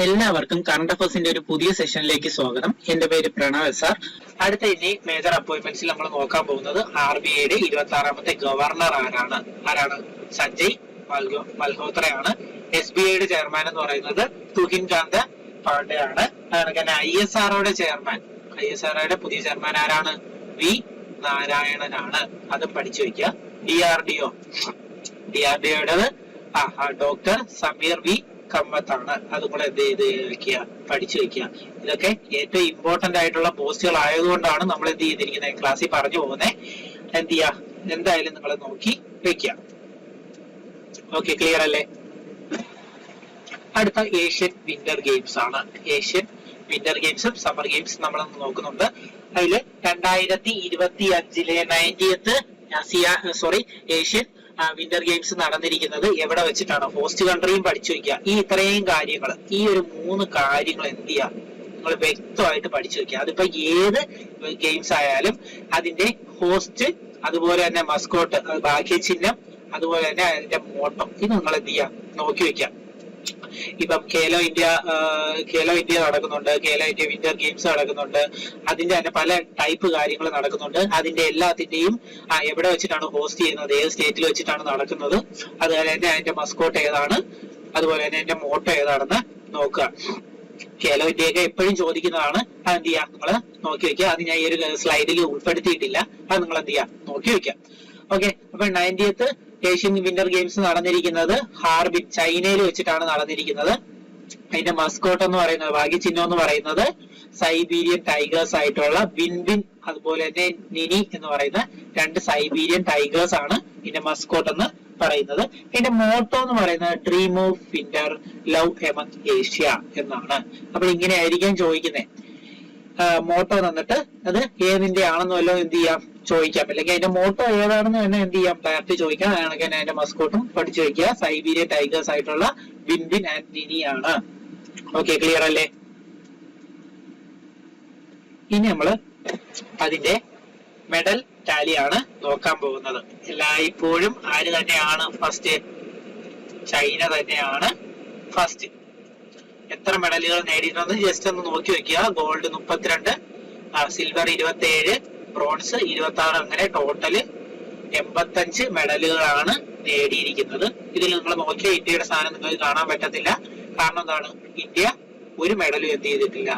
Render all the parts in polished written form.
എല്ലാവർക്കും കറണ്ട് അഫയേഴ്സിന്റെ ഒരു പുതിയ സെഷനിലേക്ക് സ്വാഗതം. എന്റെ പേര് പ്രണവ് സാർ. അടുത്ത ഇനി മേജർ അപ്പോയിന്റ്മെന്റ്സിൽ നമ്മൾ നോക്കാൻ പോകുന്നത് RBIയുടെ 26ാമത്തെ ഗവർണർ ആരാണ്? സഞ്ജയ് മൽഹോത്രയാണ്. SBIയുടെ ചെയർമാൻ എന്ന് പറയുന്നത് തുഹിൻ കാന്ത് പാണ്ഡെ ആണ്. അതുപോലെ ISROയുടെ പുതിയ ചെയർമാൻ ആരാണ്? വി നാരായണനാണ്. അതും പഠിച്ചു വെക്കുക. DRDOയുടേത് ഡോക്ടർ സമീർ വി കമ്മത്താണ്. അതും കൂടെ എന്ത് ചെയ്ത് വെക്കുക, പഠിച്ചു വെക്കുക. ഇതൊക്കെ ഏറ്റവും ഇമ്പോർട്ടന്റ് ആയിട്ടുള്ള പോസ്റ്റുകൾ ആയതുകൊണ്ടാണ് നമ്മൾ എന്ത് ചെയ്തിരിക്കുന്നത്, ക്ലാസ്സിൽ പറഞ്ഞു പോകുന്നത്. എന്ത് ചെയ്യാ, എന്തായാലും നിങ്ങൾ നോക്കി വെക്കുക. ഓക്കെ, ക്ലിയർ അല്ലേ? അടുത്ത ഏഷ്യൻ വിന്റർ ഗെയിംസ് ആണ്. ഏഷ്യൻ വിന്റർ ഗെയിംസും സമ്മർ ഗെയിംസും നമ്മൾ നോക്കുന്നുണ്ട്. അതില് 2025 90th ഏഷ്യൻ വിന്റർ ഗെയിംസ് നടന്നിരിക്കുന്നത് എവിടെ വെച്ചിട്ടാണ്? ഹോസ്റ്റ് കൺട്രിയും പഠിച്ചു വെക്കുക. ഇത്രയും കാര്യങ്ങൾ, ഈ ഒരു 3 കാര്യങ്ങൾ എന്ത് ചെയ്യുക, നിങ്ങൾ വ്യക്തമായിട്ട് പഠിച്ചു വെക്കുക. അതിപ്പോ ഏത് ഗെയിംസ് ആയാലും അതിന്റെ ഹോസ്റ്റ്, അതുപോലെ തന്നെ മസ്കോട്ട്, ഭാഗ്യചിഹ്നം, അതുപോലെ തന്നെ അതിന്റെ മോട്ടോ, ഇത് നിങ്ങൾ എന്ത് ചെയ്യുക, നോക്കി വെക്കുക. ഇപ്പം ഖേലോ ഇന്ത്യ നടക്കുന്നുണ്ട്, ഖേലോ ഇന്ത്യ വിന്റർ ഗെയിംസ് നടക്കുന്നുണ്ട്. അതിന്റെ തന്നെ പല ടൈപ്പ് കാര്യങ്ങൾ നടക്കുന്നുണ്ട്. അതിന്റെ എല്ലാത്തിന്റെയും എവിടെ വെച്ചിട്ടാണ് ഹോസ്റ്റ് ചെയ്യുന്നത്, ഏത് സ്റ്റേറ്റിൽ വെച്ചിട്ടാണ് നടക്കുന്നത്, അതുപോലെ തന്നെ അതിന്റെ മസ്കോട്ട് ഏതാണ്, അതുപോലെ തന്നെ അതിന്റെ മോട്ടോ ഏതാണെന്ന് നോക്കുക. ഖേലോ ഇന്ത്യയൊക്കെ എപ്പോഴും ചോദിക്കുന്നതാണ്. അത് എന്ത് ചെയ്യാം, നിങ്ങൾ നോക്കി വെക്കുക. അത് ഞാൻ ഈ ഒരു സ്ലൈഡിൽ ഉൾപ്പെടുത്തിയിട്ടില്ല. അത് നിങ്ങൾ എന്ത് ചെയ്യാം, നോക്കി വെക്കുക. ഓക്കെ, അപ്പൊ 90th ഏഷ്യൻ വിന്റർ ഗെയിംസ് നടന്നിരിക്കുന്നത് ഹാർബിൻ, ചൈനയിൽ വെച്ചിട്ടാണ് നടന്നിരിക്കുന്നത്. അതിന്റെ മസ്കോട്ട് എന്ന് പറയുന്നത്, ഭാഗ്യചിഹ്നം എന്ന് പറയുന്നത് സൈബീരിയൻ ടൈഗേഴ്സ് ആയിട്ടുള്ള വിൻവിൻ, അതുപോലെ തന്നെ നിനി എന്ന് പറയുന്ന 2 സൈബീരിയൻ ടൈഗേഴ്സ് ആണ് ഇതിന്റെ മസ്കോട്ട് എന്ന് പറയുന്നത്. ഇതിന്റെ മോട്ടോ എന്ന് പറയുന്നത് dream of winter, love among Asia എന്നാണ്. അപ്പോൾ ഇങ്ങനെ ആയിരിക്കും ചോദിക്കുന്നത്. മോട്ടോ തന്നിട്ട് അത് ഏതിന്റെ ആണെന്ന് വല്ലതും എന്ത് ചെയ്യാം, ചോദിക്കാം. അല്ലെങ്കിൽ അതിന്റെ മോട്ടോ ഏതാണെന്ന് തന്നെ എന്ത് ചെയ്യാം, ഡയറക്റ്റ് ചോദിക്കാം. അതാണെങ്കിൽ അതിന്റെ മസ്കോട്ടും പഠിച്ചു വയ്ക്കുക. സൈബീരിയൻ ടൈഗേഴ്സ് ആയിട്ടുള്ള വിൻവിൻ ആൻഡ് നിനി ആണ്. ഓക്കെ, ക്ലിയർ അല്ലേ? ഇനി നമ്മള് അതിന്റെ മെഡൽ ടാലിയാണ് നോക്കാൻ പോകുന്നത്. എല്ലായ്പ്പോഴും ആര് തന്നെയാണ് ഫസ്റ്റ്? ചൈന തന്നെയാണ് ഫസ്റ്റ്. എത്ര മെഡലുകൾ നേടിയിട്ടുണ്ടെന്ന് ജസ്റ്റ് ഒന്ന് നോക്കി വെക്കുക. ഗോൾഡ് 32, സിൽവർ 27, ബ്രോൺസ് 26, അങ്ങനെ ടോട്ടല് 85 മെഡലുകളാണ് നേടിയിരിക്കുന്നത്. ഇതിൽ നിങ്ങൾ നോക്കിയ ഇന്ത്യയുടെ സ്ഥാനം നിങ്ങൾക്ക് കാണാൻ പറ്റത്തില്ല. കാരണം എന്താണ്? ഇന്ത്യ ഒരു മെഡലും എന്ത് ചെയ്തിട്ടില്ല,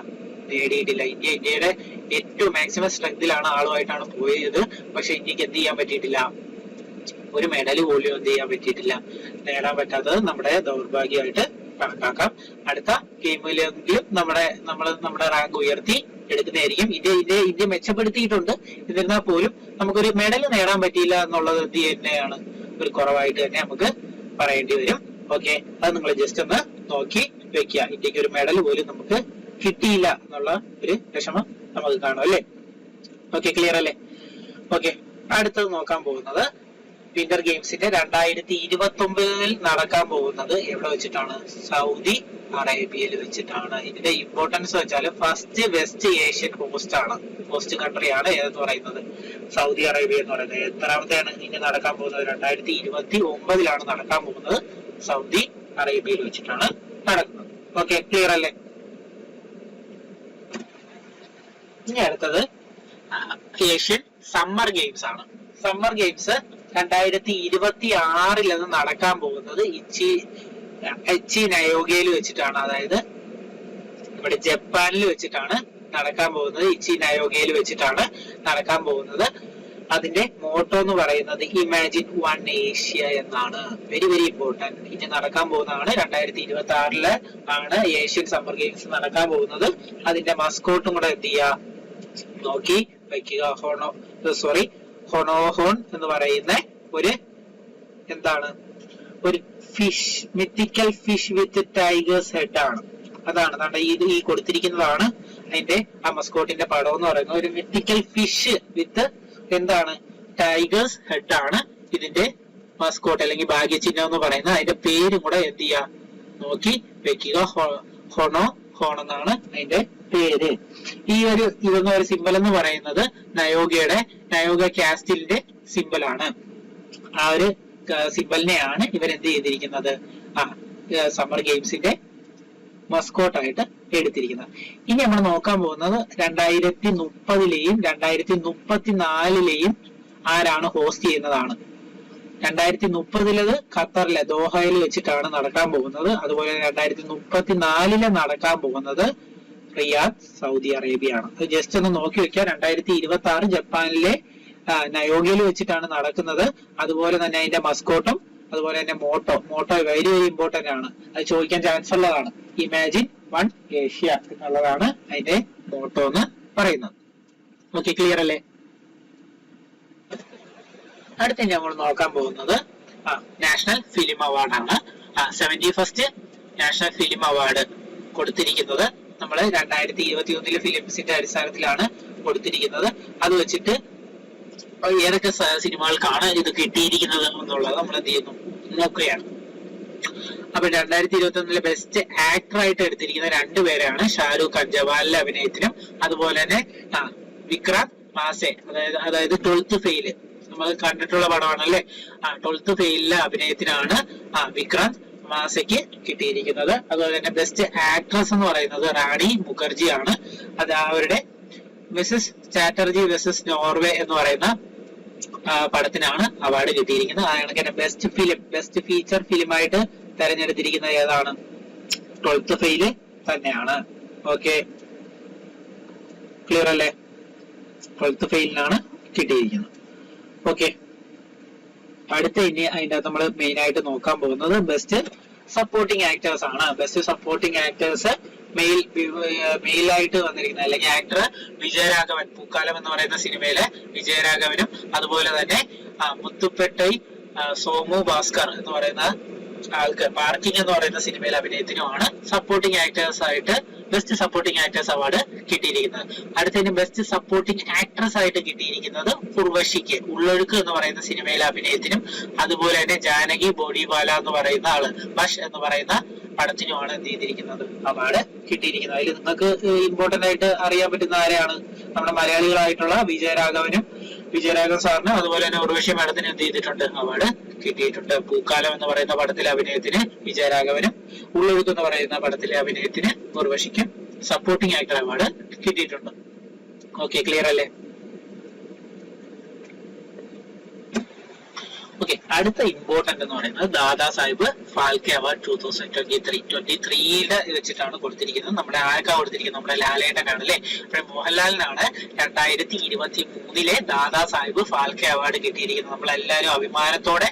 നേടിയിട്ടില്ല. ഇന്ത്യയുടെ ഏറ്റവും മാക്സിമം സ്ട്രെങ്തിലാണ് ആളുമായിട്ടാണ് പോയത്. പക്ഷെ ഇന്ത്യക്ക് എന്ത് ചെയ്യാൻ പറ്റിയിട്ടില്ല, ഒരു മെഡൽ പോലും എന്ത് ചെയ്യാൻ പറ്റിയിട്ടില്ല, നേടാൻ പറ്റാത്തത് നമ്മുടെ ദൗർഭാഗ്യമായിട്ട് കണക്കാക്കാം. അടുത്ത ഗെയിമിലെങ്കിലും നമ്മുടെ റാങ്ക് ഉയർത്തി എടുക്കുന്നതായിരിക്കും. ഇന്ത്യ മെച്ചപ്പെടുത്തിയിട്ടുണ്ട്. എന്നിരുന്നാൽ പോലും നമുക്കൊരു മെഡൽ നേടാൻ പറ്റിയില്ല എന്നുള്ളത് എന്ത് തന്നെയാണ്, ഒരു കുറവായിട്ട് തന്നെ നമുക്ക് പറയേണ്ടി വരും. ഓക്കെ, അത് നിങ്ങൾ ജസ്റ്റ് ഒന്ന് നോക്കി വെക്കുക. ഇന്ത്യക്ക് ഒരു മെഡൽ പോലും നമുക്ക് കിട്ടിയില്ല എന്നുള്ള ഒരു വിഷമം നമുക്ക് കാണും അല്ലേ? ഓക്കെ, ക്ലിയർ അല്ലേ? ഓക്കെ, അടുത്തത് നോക്കാൻ പോകുന്നത് വിന്റർ ഗെയിംസിന്റെ 2029 നടക്കാൻ പോകുന്നത് എവിടെ വെച്ചിട്ടാണ്? സൗദി അറേബ്യയിൽ വെച്ചിട്ടാണ്. ഇതിന്റെ ഇമ്പോർട്ടൻസ് വെച്ചാൽ ഫസ്റ്റ് വെസ്റ്റ് ഏഷ്യൻ ഹോസ്റ്റ് കൺട്രിയാണ് ഏതെന്ന് പറയുന്നത് സൗദി അറേബ്യ എന്ന് പറയുന്നത്. എത്രാമത്തെയാണ് ഇനി നടക്കാൻ പോകുന്നത്? 2029 നടക്കാൻ പോകുന്നത്. സൗദി അറേബ്യയിൽ വെച്ചിട്ടാണ് നടക്കുന്നത്. ഓക്കെ, ക്ലിയർ അല്ലേ? ഇനി അടുത്തത് ഏഷ്യൻ സമ്മർ ഗെയിംസ് ആണ്. സമ്മർ ഗെയിംസ് 2026 നടക്കാൻ പോകുന്നത് ഇച്ചി നയോഗയിൽ വെച്ചിട്ടാണ്. അതായത് ഇവിടെ ജപ്പാനിൽ വെച്ചിട്ടാണ് നടക്കാൻ പോകുന്നത്. ഇച്ചി നയോഗയിൽ വെച്ചിട്ടാണ് നടക്കാൻ പോകുന്നത്. അതിന്റെ മോട്ടോ എന്ന് പറയുന്നത് ഇമാജിൻ വൺ ഏഷ്യ എന്നാണ്. Very very important. ഇനി നടക്കാൻ പോകുന്നതാണ് 2026 ആണ് ഏഷ്യൻ സമ്മർ ഗെയിംസ് നടക്കാൻ പോകുന്നത്. അതിന്റെ മസ്കോട്ടും കൂടെ എന്ത് ചെയ്യുക, നോക്കി വയ്ക്കുക. ഹൊണോഹോൺ എന്ന് പറയുന്ന ഒരു ഫിഷ്, മിത്തിക്കൽ ഫിഷ് വിത്ത് ടൈഗേഴ്സ് ഹെഡ് ആണ്. അതാണ് ഈ കൊടുത്തിരിക്കുന്നതാണ് അതിന്റെ ആ മസ്കോട്ടിന്റെ പടം എന്ന് പറയുന്നത്. ഒരു മിത്തിക്കൽ ഫിഷ് വിത്ത് ടൈഗേഴ്സ് ഹെഡ് ആണ് ഇതിന്റെ മസ്കോട്ട് അല്ലെങ്കിൽ ഭാഗ്യചിഹ്നം എന്ന് പറയുന്നത്. അതിന്റെ പേരും കൂടെ എന്ത് ചെയ്യാ, നോക്കി വെക്കുക. ഹോൺ എന്നാണ് അതിന്റെ പേര്. ഇതെന്ന ഒരു സിമ്പൽ എന്ന് പറയുന്നത് നയോഗ കാസ്റ്റിലിന്റെ സിമ്പൽ ആണ്. ആ ഒരു സിമ്പലിനെയാണ് ഇവരെന്ത് ചെയ്തിരിക്കുന്നത്, സമ്മർ ഗെയിംസിന്റെ മസ്കോട്ടായിട്ട് എടുത്തിരിക്കുന്നത്. ഇനി നമ്മൾ നോക്കാൻ പോകുന്നത് 2030ലെയും 2034ലെയും ആരാണ് ഹോസ്റ്റ് ചെയ്യുന്നതാണ്. 2030 ഖത്തറിലെ ദോഹയിൽ വെച്ചിട്ടാണ് നടക്കാൻ പോകുന്നത്. അതുപോലെ 2034 നടക്കാൻ പോകുന്നത് റിയാദ്, സൗദി അറേബ്യ ആണ്. അത് ജസ്റ്റ് ഒന്ന് നോക്കി വെക്കുക. 2026 ജപ്പാനിലെ നയോഗയിൽ വെച്ചിട്ടാണ് നടക്കുന്നത്. അതുപോലെ തന്നെ അതിന്റെ മസ്കോട്ടും അതുപോലെ തന്നെ മോട്ടോ വെരി വെരി ഇമ്പോർട്ടന്റ് ആണ്. അത് ചോദിക്കാൻ ചാൻസ് ഉള്ളതാണ്. ഇമാജിൻ വൺ ഏഷ്യ എന്നുള്ളതാണ് അതിന്റെ മോട്ടോ എന്ന് പറയുന്നത്. ഓക്കെ, ക്ലിയർ അല്ലേ? അടുത്ത നമ്മൾ നോക്കാൻ പോകുന്നത് നാഷണൽ ഫിലിം അവാർഡാണ്. 71st നാഷണൽ ഫിലിം അവാർഡ് കൊടുത്തിരിക്കുന്നത് നമ്മൾ 2021 ഫിലിംസിന്റെ അടിസ്ഥാനത്തിലാണ് കൊടുത്തിരിക്കുന്നത്. അത് വെച്ചിട്ട് ഏതൊക്കെ സിനിമകൾക്കാണ് ഇത് കിട്ടിയിരിക്കുന്നത് എന്നുള്ളത് നമ്മൾ എന്ത് ചെയ്യുന്നു നോക്കുകയാണ്. അപ്പൊ 2021 ബെസ്റ്റ് ആക്ടർ ആയിട്ട് എടുത്തിരിക്കുന്ന രണ്ടുപേരാണ്. ഷാരൂഖ് ഖാൻ ജവാനിലെ അഭിനയത്തിനും അതുപോലെ തന്നെ വിക്രാന്ത് മാസെ അതായത് 12th ഫെയില് നമ്മൾ കണ്ടിട്ടുള്ള പടമാണ് അല്ലെ. 12th ഫെയിലിലെ അഭിനയത്തിനാണ് വിക്രാന്ത് മാസയ്ക്ക് കിട്ടിയിരിക്കുന്നത്. അതുപോലെ തന്നെ ബെസ്റ്റ് ആക്ട്രസ് എന്ന് പറയുന്നത് റാണി മുഖർജി ആണ്. അത് അവരുടെ മിസസ് ചാറ്റർജി വെസസ് നോർവേ എന്ന് പറയുന്ന പടത്തിനാണ് അവാർഡ് കിട്ടിയിരിക്കുന്നത്. അതാണ് തന്നെ best film, best feature film ആയിട്ട് തെരഞ്ഞെടുത്തിരിക്കുന്നത് ഏതാണ്? 12th ഫെയില് തന്നെയാണ്. ഓക്കെ, ക്ലിയർ അല്ലേ? 12th ഫെയിലിനാണ് കിട്ടിയിരിക്കുന്നത്. ഓക്കെ, അടുത്ത ഇനി അതിന്റെ അകത്ത് നമ്മൾ മെയിൻ ആയിട്ട് നോക്കാൻ പോകുന്നത് ബെസ്റ്റ് സപ്പോർട്ടിംഗ് ആക്ടേഴ്സ് ആണ്. ബെസ്റ്റ് സപ്പോർട്ടിംഗ് ആക്ടേഴ്സ് മെയിലായിട്ട് വന്നിരിക്കുന്നത് അല്ലെങ്കിൽ ആക്ടർ വിജയരാഘവൻ, പൂക്കാലം എന്ന് പറയുന്ന സിനിമയിലെ വിജയരാഘവനും അതുപോലെ തന്നെ മുത്തുപ്പെട്ടൈ സോമു ഭാസ്കർ എന്ന് പറയുന്ന ആൾക്ക് പാർക്കിംഗ് എന്ന് പറയുന്ന സിനിമയിലെ അഭിനയത്തിനുമാണ് സപ്പോർട്ടിംഗ് ആക്ടേഴ്സ് ആയിട്ട് ബെസ്റ്റ് സപ്പോർട്ടിംഗ് ആക്ടേഴ്സ് അവാർഡ് കിട്ടിയിരിക്കുന്നത്. അടുത്തതിന് ബെസ്റ്റ് സപ്പോർട്ടിംഗ് ആക്ട്രസ് ആയിട്ട് കിട്ടിയിരിക്കുന്നത് ഉർവശിക്ക് ഉള്ളൊഴുക്ക് എന്ന് പറയുന്ന സിനിമയിലെ അഭിനയത്തിനും അതുപോലെ തന്നെ ജാനകി ബോഡിവാല എന്ന് പറയുന്ന ആള് ബഷ് എന്ന് പറയുന്ന പടത്തിനുമാണ് എന്ത് ചെയ്തിരിക്കുന്നത് അവാർഡ് കിട്ടിയിരിക്കുന്നത്. അതിൽ നിങ്ങൾക്ക് ഇമ്പോർട്ടന്റ് ആയിട്ട് അറിയാൻ പറ്റുന്ന ആരെയാണ്? നമ്മുടെ മലയാളികളായിട്ടുള്ള വിജയരാഘവൻ സാറിന് അതുപോലെ തന്നെ ഉർവശി മാഡത്തിന് എന്ത് ചെയ്തിട്ടുണ്ട് അവാർഡ് കിട്ടിയിട്ടുണ്ട്. പൂക്കാലം എന്ന് പറയുന്ന പടത്തിലെ അഭിനയത്തിന് വിജയരാഘവനും ഉള്ളൊഴുക്ക് എന്ന് പറയുന്ന പടത്തിലെ അഭിനയത്തിന് ഉർവശിക്കും സപ്പോർട്ടിംഗ് ആക്ടർ അവാർഡ് കിട്ടിയിട്ടുണ്ട്. ഓക്കെ, ക്ലിയർ അല്ലേ? ഓക്കെ, അടുത്ത ഇമ്പോർട്ടന്റ് എന്ന് പറയുന്നത് ദാദാ സാഹിബ് ഫാൽക്കെ അവാർഡ് 2023 വെച്ചിട്ടാണ് കൊടുത്തിരിക്കുന്നത്. നമ്മുടെ ആർക്കാ കൊടുത്തിരിക്കുന്നത്? നമ്മുടെ ലാലേട്ടനാണ് അല്ലെ. അപ്പോൾ മോഹൻലാലിനാണ് 2023 ദാദാ സാഹിബ് ഫാൽക്കെ അവാർഡ് കിട്ടിയിരിക്കുന്നത്. നമ്മളെല്ലാവരും അഭിമാനത്തോടെ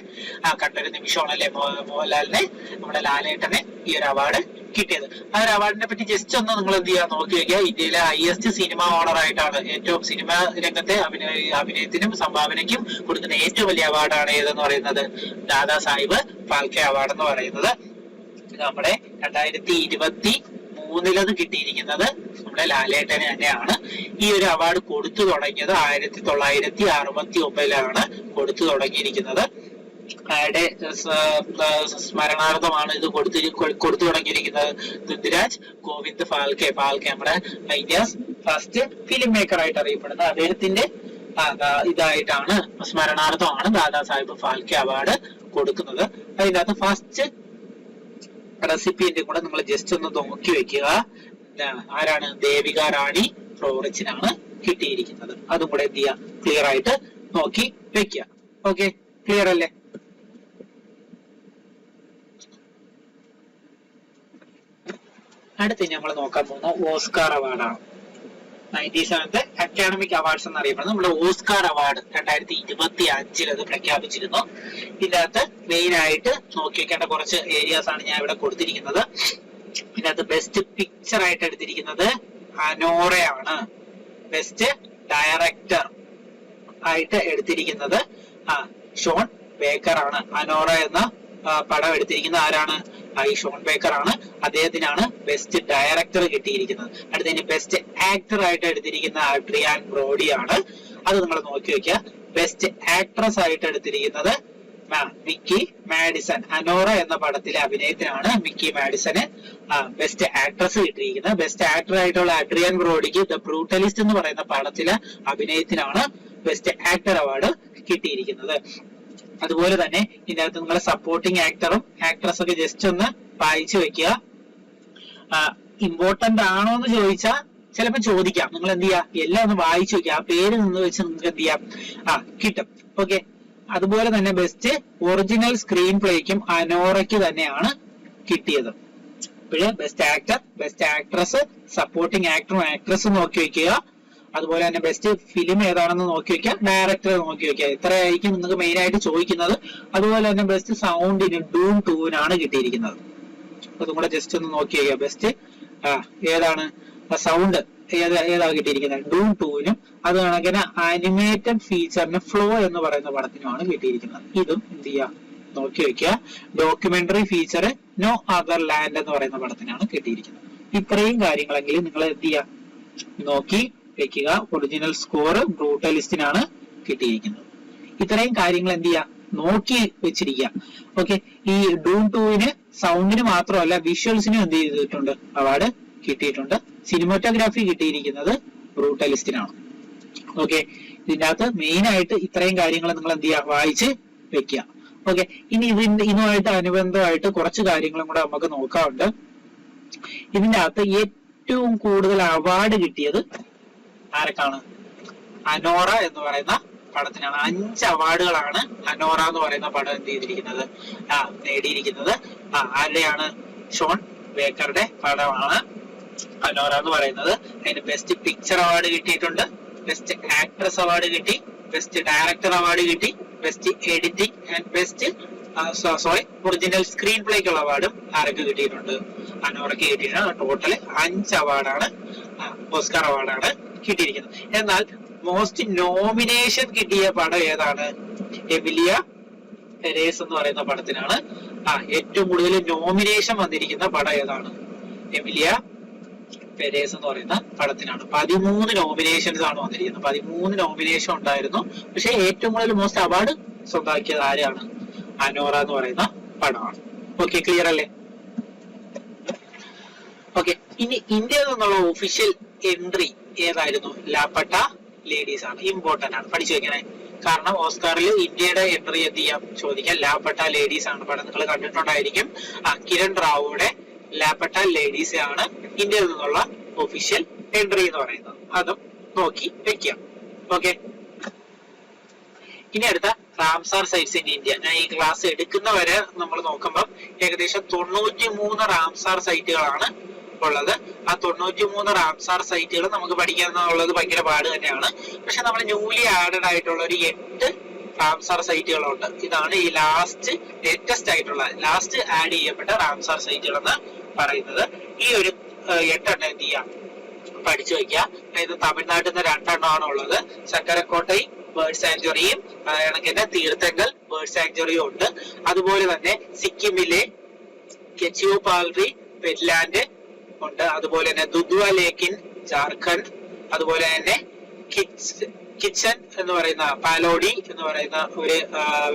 കണ്ടൊരു നിമിഷമാണ് അല്ലെ മോഹൻലാലിനെ, നമ്മുടെ ലാലേട്ടനെ ഈ ഒരു അവാർഡ് കിട്ടിയത്. ആ ഒരു അവാർഡിനെ പറ്റി ജസ്റ്റ് ഒന്ന് നിങ്ങൾ എന്ത് ചെയ്യാൻ നോക്കി വെക്കുക. ഇന്ത്യയിലെ ഹയസ്റ്റ് സിനിമ ഓണർ ആയിട്ടാണ്, ഏറ്റവും സിനിമ രംഗത്തെ അഭിനയത്തിനും സംഭാവനയ്ക്കും കൊടുക്കുന്ന ഏറ്റവും വലിയ അവാർഡാണ് ഏതെന്ന് പറയുന്നത് ദാദാ സാഹിബ് ഫാൽക്കെ അവാർഡ് എന്ന് പറയുന്നത്. നമ്മുടെ 2023 കിട്ടിയിരിക്കുന്നത് നമ്മുടെ ലാലേട്ടന് തന്നെയാണ്. ഈ ഒരു അവാർഡ് കൊടുത്തു തുടങ്ങിയത് 1969 കൊടുത്തു തുടങ്ങിയിരിക്കുന്നത്. അയാളുടെ സ്മരണാർത്ഥമാണ് ഇത് കൊടുത്തു തുടങ്ങിയിരിക്കുന്നത്. പൃഥ്വിരാജ് ഗോവിന്ദ് ഫാൽക്കെ നമ്മുടെ ഇന്ത്യസ് ഫസ്റ്റ് ഫിലിം മേക്കർ ആയിട്ട് അറിയപ്പെടുന്നത് അദ്ദേഹത്തിന്റെ ഇതായിട്ടാണ് സ്മരണാർത്ഥമാണ് ദാദാ സാഹിബ് ഫാൽക്കെ അവാർഡ് കൊടുക്കുന്നത്. അതിന്റെ അകത്ത് ഫസ്റ്റ് റെസിപ്പിയന്റ് കൂടെ നിങ്ങൾ ജസ്റ്റ് ഒന്ന് നോക്കി വെക്കുക. ആരാണ്? ദേവിക റാണി ഫ്ലോറിച്ചിനാണ് കിട്ടിയിരിക്കുന്നത്. അതും കൂടെ എന്ത് ചെയ്യുക, ക്ലിയർ ആയിട്ട് നോക്കി വെക്കുക. ഓക്കെ, ക്ലിയർ അല്ലേ? അടുത്ത് നമ്മൾ നോക്കാൻ പോകുന്ന ഓസ്കാർ അവാർഡാണ്. 97th അക്കാഡമിക് അവാർഡ്സ് എന്നറിയപ്പെടുന്നത് നമ്മുടെ ഓസ്കാർ അവാർഡ് 2025 അത് പ്രഖ്യാപിച്ചിരുന്നു. ഇതിനകത്ത് മെയിൻ ആയിട്ട് നോക്കി വെക്കേണ്ട കുറച്ച് ഏരിയാസ് ആണ് ഞാൻ ഇവിടെ കൊടുത്തിരിക്കുന്നത്. ഇതിനകത്ത് ബെസ്റ്റ് പിക്ചർ ആയിട്ട് എടുത്തിരിക്കുന്നത് അനോറയാണ്. ബെസ്റ്റ് ഡയറക്ടർ ആയിട്ട് എടുത്തിരിക്കുന്നത് ഷോൺ ബേക്കർ ആണ്. അനോറ എന്ന പടം എടുത്തിരിക്കുന്ന ആരാണ്? ഈ ഷോൺ ബേക്കർ ആണ്. അദ്ദേഹത്തിനാണ് ബെസ്റ്റ് ഡയറക്ടർ കിട്ടിയിരിക്കുന്നത്. അടുത്തതിന് ബെസ്റ്റ് ആക്ടർ ആയിട്ട് എടുത്തിരിക്കുന്ന അഡ്രിയാൻ ബ്രോഡി ആണ്. അത് നിങ്ങൾ നോക്കി വെക്കുക. ബെസ്റ്റ് ആക്ട്രസ് ആയിട്ട് എടുത്തിരിക്കുന്നത് മിക്കി മാഡിസൺ. അനോറ എന്ന പടത്തിലെ അഭിനയത്തിനാണ് മിക്കി മാഡിസന് ബെസ്റ്റ് ആക്ട്രസ് കിട്ടിയിരിക്കുന്നത്. ബെസ്റ്റ് ആക്ടർ ആയിട്ടുള്ള അഡ്രിയാൻ ബ്രോഡിക്ക് ദ ബ്രൂട്ടലിസ്റ്റ് എന്ന് പറയുന്ന പടത്തിലെ അഭിനയത്തിനാണ് ബെസ്റ്റ് ആക്ടർ അവാർഡ് കിട്ടിയിരിക്കുന്നത്. അതുപോലെ തന്നെ ഇതിനകത്ത് നിങ്ങളെ സപ്പോർട്ടിംഗ് ആക്ടറും ആക്ട്രസ് ഒക്കെ ജസ്റ്റ് ഒന്ന് വായിച്ചു വെക്കുക. ഇമ്പോർട്ടന്റ് ആണോ എന്ന് ചോദിച്ചാൽ ചിലപ്പോൾ ചോദിക്കാം. നിങ്ങൾ എന്ത് ചെയ്യാ, എല്ലാം ഒന്ന് വായിച്ചു നോക്കുക, ആ പേര് നിന്ന് വെച്ച് നിങ്ങൾക്ക് എന്ത് ചെയ്യാം, കിട്ടും. ഓക്കെ. അതുപോലെ തന്നെ ബെസ്റ്റ് ഒറിജിനൽ സ്ക്രീൻ പ്ലേക്കും അനോറയ്ക്ക് തന്നെയാണ് കിട്ടിയത്. ഇപ്പോഴേ best actor, best actress, supporting ആക്ടറും ആക്ട്രസും നോക്കി വെക്കുക. അതുപോലെ തന്നെ ബെസ്റ്റ് ഫിലിം ഏതാണെന്ന് നോക്കി വെക്കുക, ഡയറക്ടറെ നോക്കി വെക്കുക. ഇത്രയായിരിക്കും നിങ്ങൾക്ക് മെയിൻ ആയിട്ട് ചോദിക്കുന്നത്. അതുപോലെ തന്നെ ബെസ്റ്റ് സൗണ്ടിന് ഡൂം 2-നാണ് കിട്ടിയിരിക്കുന്നത്. അതും കൂടെ ജസ്റ്റ് ഒന്ന് നോക്കി വെക്കുക. ബെസ്റ്റ് ഏതാണ് സൗണ്ട് ഏതാ കിട്ടിയിരിക്കുന്നത്, ഡൂം 2-നും അത് കണക്കിന് ആനിമേറ്റഡ് ഫീച്ചറിന് ഫ്ലോ എന്ന് പറയുന്ന പടത്തിനുമാണ് കിട്ടിയിരിക്കുന്നത്. ഇതും എന്ത് ചെയ്യാം, നോക്കി വെക്കുക. Documentary feature no other land എന്ന് പറയുന്ന പടത്തിനാണ് കിട്ടിയിരിക്കുന്നത്. ഇത്രയും കാര്യങ്ങളെങ്കിലും നിങ്ങൾ എന്ത് ചെയ്യാ, നോക്കി വെക്കുക. ഒറിജിനൽ സ്കോർ ബ്രൂട്ടലിസ്റ്റിനാണ് കിട്ടിയിരിക്കുന്നത്. ഇത്രയും കാര്യങ്ങൾ എന്ത് ചെയ്യാ, നോക്കി വെച്ചിരിക്കുക. ഓക്കെ. ഈ ഡൂം 2-ന് സൗണ്ടിന് മാത്രമല്ല വിഷ്വൽസിനും എന്ത് ചെയ്തിട്ടുണ്ട്, അവാർഡ് കിട്ടിയിട്ടുണ്ട്. സിനിമോട്ടോഗ്രാഫി കിട്ടിയിരിക്കുന്നത് ബ്രൂട്ടലിസ്റ്റിനാണ്. ഓക്കെ. ഇതിന്റെ അകത്ത് മെയിൻ ആയിട്ട് ഇത്രയും കാര്യങ്ങൾ നിങ്ങൾ എന്ത് ചെയ്യുക, വായിച്ച് വെക്കുക. ഓക്കെ. ഇനി ഇതുമായിട്ട് അനുബന്ധമായിട്ട് കുറച്ച് കാര്യങ്ങളും കൂടെ നമുക്ക് നോക്കാറുണ്ട്. ഇതിന്റെ അകത്ത് ഏറ്റവും കൂടുതൽ അവാർഡ് കിട്ടിയത് ആരൊക്കെയാണ്, അനോറ എന്ന് പറയുന്ന പടത്തിനാണ്. 5 അവാർഡുകളാണ് അനോറ എന്ന് പറയുന്ന പടം എന്ത് ചെയ്തിരിക്കുന്നത്, നേടിയിരിക്കുന്നത്. ആരുടെയാണ്, ഷോൺ ബേക്കറുടെ പടമാണ് അനോറ എന്ന് പറയുന്നത്. അതിന് ബെസ്റ്റ് പിക്ചർ അവാർഡ് കിട്ടിയിട്ടുണ്ട്, ബെസ്റ്റ് ആക്ട്രസ് അവാർഡ് കിട്ടി, ബെസ്റ്റ് ഡയറക്ടർ അവാർഡ് കിട്ടി, best editing and best original screen പ്ലേക്കുള്ള അവാർഡും ആരൊക്കെ കിട്ടിയിട്ടുണ്ട്, അനോറയ്ക്ക് കിട്ടിയിട്ടുണ്ട്. ടോട്ടൽ 5 അവാർഡാണ്, ഓസ്കാർ അവാർഡാണ് കിട്ടിയിരിക്കുന്നത്. എന്നാൽ മോസ്റ്റ് നോമിനേഷൻ കിട്ടിയ പടം ഏതാണ്, എമിലിയ പെരേസ് എന്ന് പറയുന്ന പടത്തിനാണ്. ഏറ്റവും കൂടുതൽ നോമിനേഷൻ വന്നിരിക്കുന്ന പടം ഏതാണ്, എമിലിയ പെരേസ് എന്ന് പറയുന്ന പടത്തിനാണ്. 13 നോമിനേഷൻസ് ആണ് വന്നിരിക്കുന്നത്. 13 നോമിനേഷൻ ഉണ്ടായിരുന്നു. പക്ഷെ ഏറ്റവും കൂടുതൽ മോസ്റ്റ് അവാർഡ് സ്വന്തമാക്കിയത് ആരാണ്, അനോറ എന്ന് പറയുന്ന പടമാണ്. ഓക്കെ, ക്ലിയർ അല്ലേ? ഓക്കെ. ഇനി ഇന്ത്യയിൽ നിന്നുള്ള ഒഫീഷ്യൽ എൻട്രി ഏതായിരുന്നു, ലാപ്പട്ട ലേഡീസ് ആണ്. ഇമ്പോർട്ടന്റ് ആണ്, പഠിച്ചു വെക്കണേ. കാരണം ഓസ്കാറിൽ ഇന്ത്യയുടെ എൻട്രി എന്ത് ചെയ്യാം ചോദിക്കാം, ലാപ്പട്ട ലേഡീസ് ആണ്. പടം നിങ്ങൾ കണ്ടിട്ടുണ്ടായിരിക്കും. കിരൺ റാവുയുടെ ലാപ്പട്ട ലേഡീസ് ആണ് ഇന്ത്യയിൽ നിന്നുള്ള ഒഫീഷ്യൽ എൻട്രി എന്ന് പറയുന്നത്. അതും നോക്കി വെക്കാം. ഓക്കെ. ഇനി അടുത്ത റാംസാർ സൈറ്റ്സ് ഇൻ ഇന്ത്യ. ഞാൻ ഈ ക്ലാസ് എടുക്കുന്നവരെ നമ്മൾ നോക്കുമ്പോൾ ഏകദേശം 93 റാംസാർ സൈറ്റുകളാണ് ഉള്ളത്. ആ 93 റാംസാർ സൈറ്റുകൾ നമുക്ക് പഠിക്കാന്നുള്ളത് ഭയങ്കര പാട് തന്നെയാണ്. പക്ഷെ നമ്മൾ ന്യൂലി ആഡഡ് ആയിട്ടുള്ള ഒരു 8 റാംസാർ സൈറ്റുകളുണ്ട്. ഇതാണ് ഈ ലേറ്റസ്റ്റ് ആയിട്ടുള്ള ലാസ്റ്റ് ആഡ് ചെയ്യപ്പെട്ട റാംസാർ സൈറ്റുകൾ എന്ന് പറയുന്നത്. ഈ ഒരു 8 എണ്ണം എന്ത് ചെയ്യാം, പഠിച്ചു വയ്ക്കുക. അതായത് തമിഴ്നാട്ടിൽ നിന്ന് 2 എണ്ണമാണ് ഉള്ളത്. ചക്കരക്കോട്ടൈ ബേർഡ് സാങ്ച്വറിയും കണക്കിന് തീർത്ഥങ്കൽ ബേർഡ് സാങ്ച്വറിയും ഉണ്ട്. അതുപോലെ തന്നെ സിക്കിമിലെ കെച്ചിയോ പാൽറി വെറ്റ്ലാൻഡ് ഉണ്ട്. അതുപോലെ തന്നെ ദുദ്വ ലേക്ക് ഇൻ ജാർഖണ്ഡ്. അതുപോലെ തന്നെ കിച്ചൻ എന്ന് പറയുന്ന പാലോഡി എന്ന് പറയുന്ന ഒരു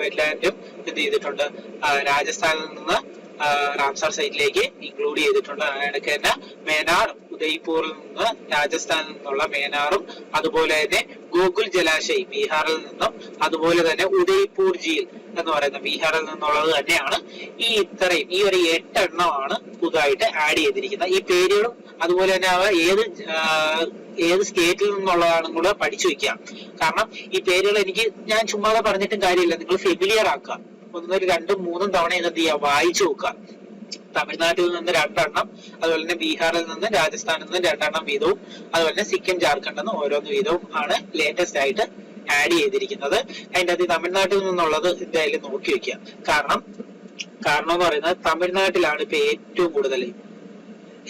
വെറ്റ്ലാൻഡും എന്ത് ചെയ്തിട്ടുണ്ട്, രാജസ്ഥാനിൽ നിന്ന് റാംസാർ സൈറ്റിലേക്ക് ഇൻക്ലൂഡ് ചെയ്തിട്ടുണ്ട്. അതിനൊക്കെ തന്നെ മേനാർ ഉദയ്പൂരിൽ നിന്ന്, രാജസ്ഥാനിൽ നിന്നുള്ള മേനാറും, അതുപോലെ തന്നെ ഗോകുൽ ജലാശയ് ബീഹാറിൽ നിന്നും, അതുപോലെ തന്നെ ഉദയ്പൂർ ജീൽ എന്ന് പറയുന്ന ബീഹാറിൽ നിന്നുള്ളത് തന്നെയാണ്. ഈ ഒരു 8 എണ്ണമാണ് പുതുതായിട്ട് ആഡ് ചെയ്തിരിക്കുന്നത്. ഈ പേരുകളും അതുപോലെ തന്നെ അവ ഏത് സ്റ്റേറ്റിൽ നിന്നുള്ളതാണെന്നും കൂടെ പഠിച്ചു വെക്കാം. കാരണം ഈ പേരുകൾ ഞാൻ ചുമ്മാതെ പറഞ്ഞിട്ടും കാര്യമില്ല, നിങ്ങൾ ഫെമിലിയർ ആക്കുക. 1, 2, 3 തവണ എന്ത് ചെയ്യുക, വായിച്ചു നോക്കുക. തമിഴ്നാട്ടിൽ നിന്ന് 2 എണ്ണം, അതുപോലെ തന്നെ ബീഹാറിൽ നിന്ന്, രാജസ്ഥാനിൽ നിന്ന് 2 എണ്ണം വീതവും, അതുപോലെ തന്നെ സിക്കിം ജാർഖണ്ഡിൽ നിന്ന് ഓരോന്ന് വീതവും ആണ് ലേറ്റസ്റ്റ് ആയിട്ട് ആഡ് ചെയ്തിരിക്കുന്നത്. അതിന്റെ അത് തമിഴ്നാട്ടിൽ നിന്നുള്ളത് എന്തായാലും നോക്കി വെക്കുക. കാരണം എന്ന് പറയുന്നത് തമിഴ്നാട്ടിലാണ് ഇപ്പൊ ഏറ്റവും കൂടുതൽ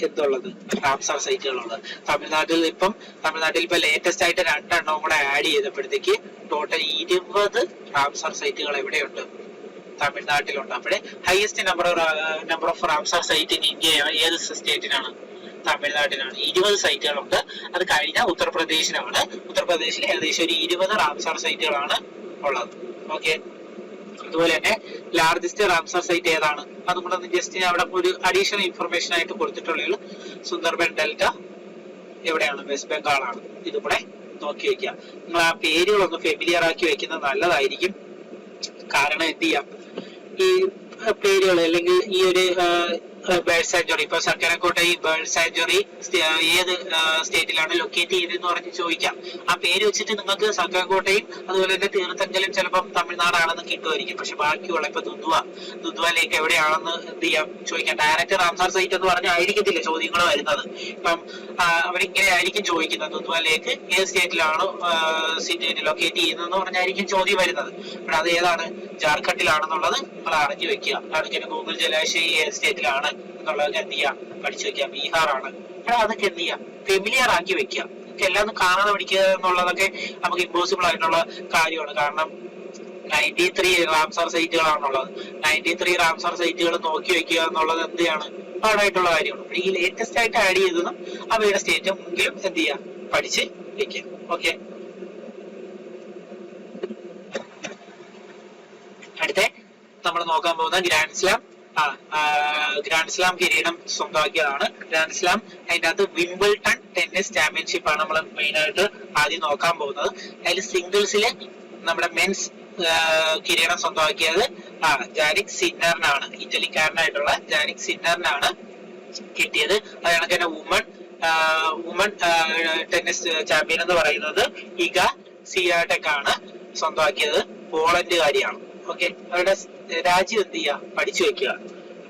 എന്തുള്ളത്, റാംസാർ സൈറ്റുകളുള്ളത്. തമിഴ്നാട്ടിൽ ഇപ്പൊ ലേറ്റസ്റ്റ് ആയിട്ട് 2 എണ്ണം കൂടെ ആഡ് ചെയ്തപ്പോഴത്തേക്ക് ടോട്ടൽ 20 റാംസാർ സൈറ്റുകൾ എവിടെയുണ്ട്, തമിഴ്നാട്ടിലുണ്ട്. അപ്പോഴേ highest number of Ramsar site in India ഏത് സ്റ്റേറ്റിനാണ്, തമിഴ്നാട്ടിലാണ്. 20 സൈറ്റുകളുണ്ട്. അത് കഴിഞ്ഞാൽ ഉത്തർപ്രദേശിലാണ്. ഉത്തർപ്രദേശിൽ ഏകദേശം ഒരു 20 റാംസാർ സൈറ്റുകളാണ് ഉള്ളത്. ഓക്കെ. അതുപോലെ തന്നെ ലാർജസ്റ്റ് റാംസാർ സൈറ്റ് ഏതാണ്, അതും കൂടെ ജസ്റ്റ് അവിടെ ഒരു അഡീഷണൽ ഇൻഫർമേഷൻ ആയിട്ട് കൊടുത്തിട്ടുള്ളത്. സുന്ദർബൻ ഡെൽറ്റ എവിടെയാണ്, വെസ്റ്റ് ബംഗാളാണ്. ഇതുകൂടെ നോക്കി വെക്കുക. നിങ്ങൾ ആ പേരുകളൊന്ന് ഫെമിലിയർ ആക്കി വെക്കുന്നത് നല്ലതായിരിക്കും. കാരണം എന്ത് ചെയ്യാം, ഈ പേരുകൾ അല്ലെങ്കിൽ ഈ ഒരു ബേർഡ് സാഞ്ചുറി. ഇപ്പൊ സർക്കരക്കോട്ട ഈ ബേർഡ് സാഞ്ചുറി ഏത് സ്റ്റേറ്റിലാണ് ലൊക്കേറ്റ് ചെയ്തതെന്ന് പറഞ്ഞ് ചോദിക്കാം. ആ പേര് വെച്ചിട്ട് നിങ്ങൾക്ക് സർക്കരക്കോട്ടയും അതുപോലെ തന്നെ തീർത്ഥങ്കലും ചിലപ്പം തമിഴ്നാടാണെന്ന് കിട്ടുമായിരിക്കും. പക്ഷെ ബാക്കിയുള്ള ഇപ്പൊ ദുദ്വ ലേക്ക് എവിടെയാണെന്ന് എന്ത് ചെയ്യാം ചോദിക്കാം. ഡയറക്റ്റ് റാംസാർ സൈറ്റ് എന്ന് പറഞ്ഞാൽ ആയിരിക്കത്തില്ല ചോദ്യങ്ങൾ വരുന്നത്. ഇപ്പം അവരിങ്ങനെ ആയിരിക്കും ചോദിക്കുന്നത്, ദുദ്വ ലേക്ക് ഏത് സ്റ്റേറ്റിലാണ് ലൊക്കേറ്റ് ചെയ്യുന്നതെന്ന് പറഞ്ഞായിരിക്കും ചോദ്യം വരുന്നത്. അപ്പോൾ അത് ഏതാണ്, ജാർഖണ്ഡിലാണെന്നുള്ളത് നിങ്ങൾ അറിഞ്ഞു വെക്കുക. അതുപോലെ ഗൂഗിൾ ജലാശയം ഏത് സ്റ്റേറ്റിലാണ് എന്നുള്ളതൊക്കെ എന്ത് ചെയ്യാം പഠിച്ചു വെക്കുക. ബീഹാറാണ്. അപ്പോൾ അതൊക്കെ എന്ത് ചെയ്യാം ഫെമിലിയർ ആക്കി വെക്കുക. എല്ലാം കാണാതെ പഠിക്കുക എന്നുള്ളതൊക്കെ നമുക്ക് ഇമ്പോസിബിൾ ആയിട്ടുള്ള കാര്യമാണ്. കാരണം 93 റാംസാർ സൈറ്റുകളാണുള്ളത്. 93 റാംസാർ സൈറ്റുകൾ നോക്കി വെക്കുക എന്നുള്ളത് എന്താണ് പാടായിട്ടുള്ള കാര്യമാണ്. ഈ ലേറ്റസ്റ്റ് ആയിട്ട് ആഡ് ചെയ്തതും അവയുടെ സ്റ്റേറ്റും എങ്കിലും എന്ത് ചെയ്യാം പഠിച്ച് വെക്കുക. ഓക്കെ, അടുത്ത നമ്മൾ നോക്കാൻ പോകുന്ന ഗ്രാൻഡ് സ്ലാം കിരീടം സ്വന്തമാക്കിയതാണ്. ഗ്രാൻഡ് സ്ലാം അതിന്റെ അകത്ത് വിംബിൾട്ടൺ ടെന്നീസ് ചാമ്പ്യൻഷിപ്പ് ആണ് നമ്മൾ മെയിൻ ആയിട്ട് ആദ്യം നോക്കാൻ പോകുന്നത്. അതിൽ സിംഗിൾസില് നമ്മുടെ മെൻസ് കിരീടം സ്വന്തമാക്കിയത് ജാനിക് സിന്നറിനാണ്. ഇറ്റലിക്കാരനായിട്ടുള്ള ജാനിക് സിന്നറിനാണ് കിട്ടിയത്. അത് കണക്ക് തന്നെ വുമൺ ടെന്നീസ് ചാമ്പ്യൻ എന്ന് പറയുന്നത് ഇഗ സിയാടെക് ആണ് സ്വന്തമാക്കിയത്. പോളണ്ടുകാരിയാണ്. ഓക്കെ, അവരുടെ രാജ്യം എന്ത് ചെയ്യുക പഠിച്ചു വെക്കുക.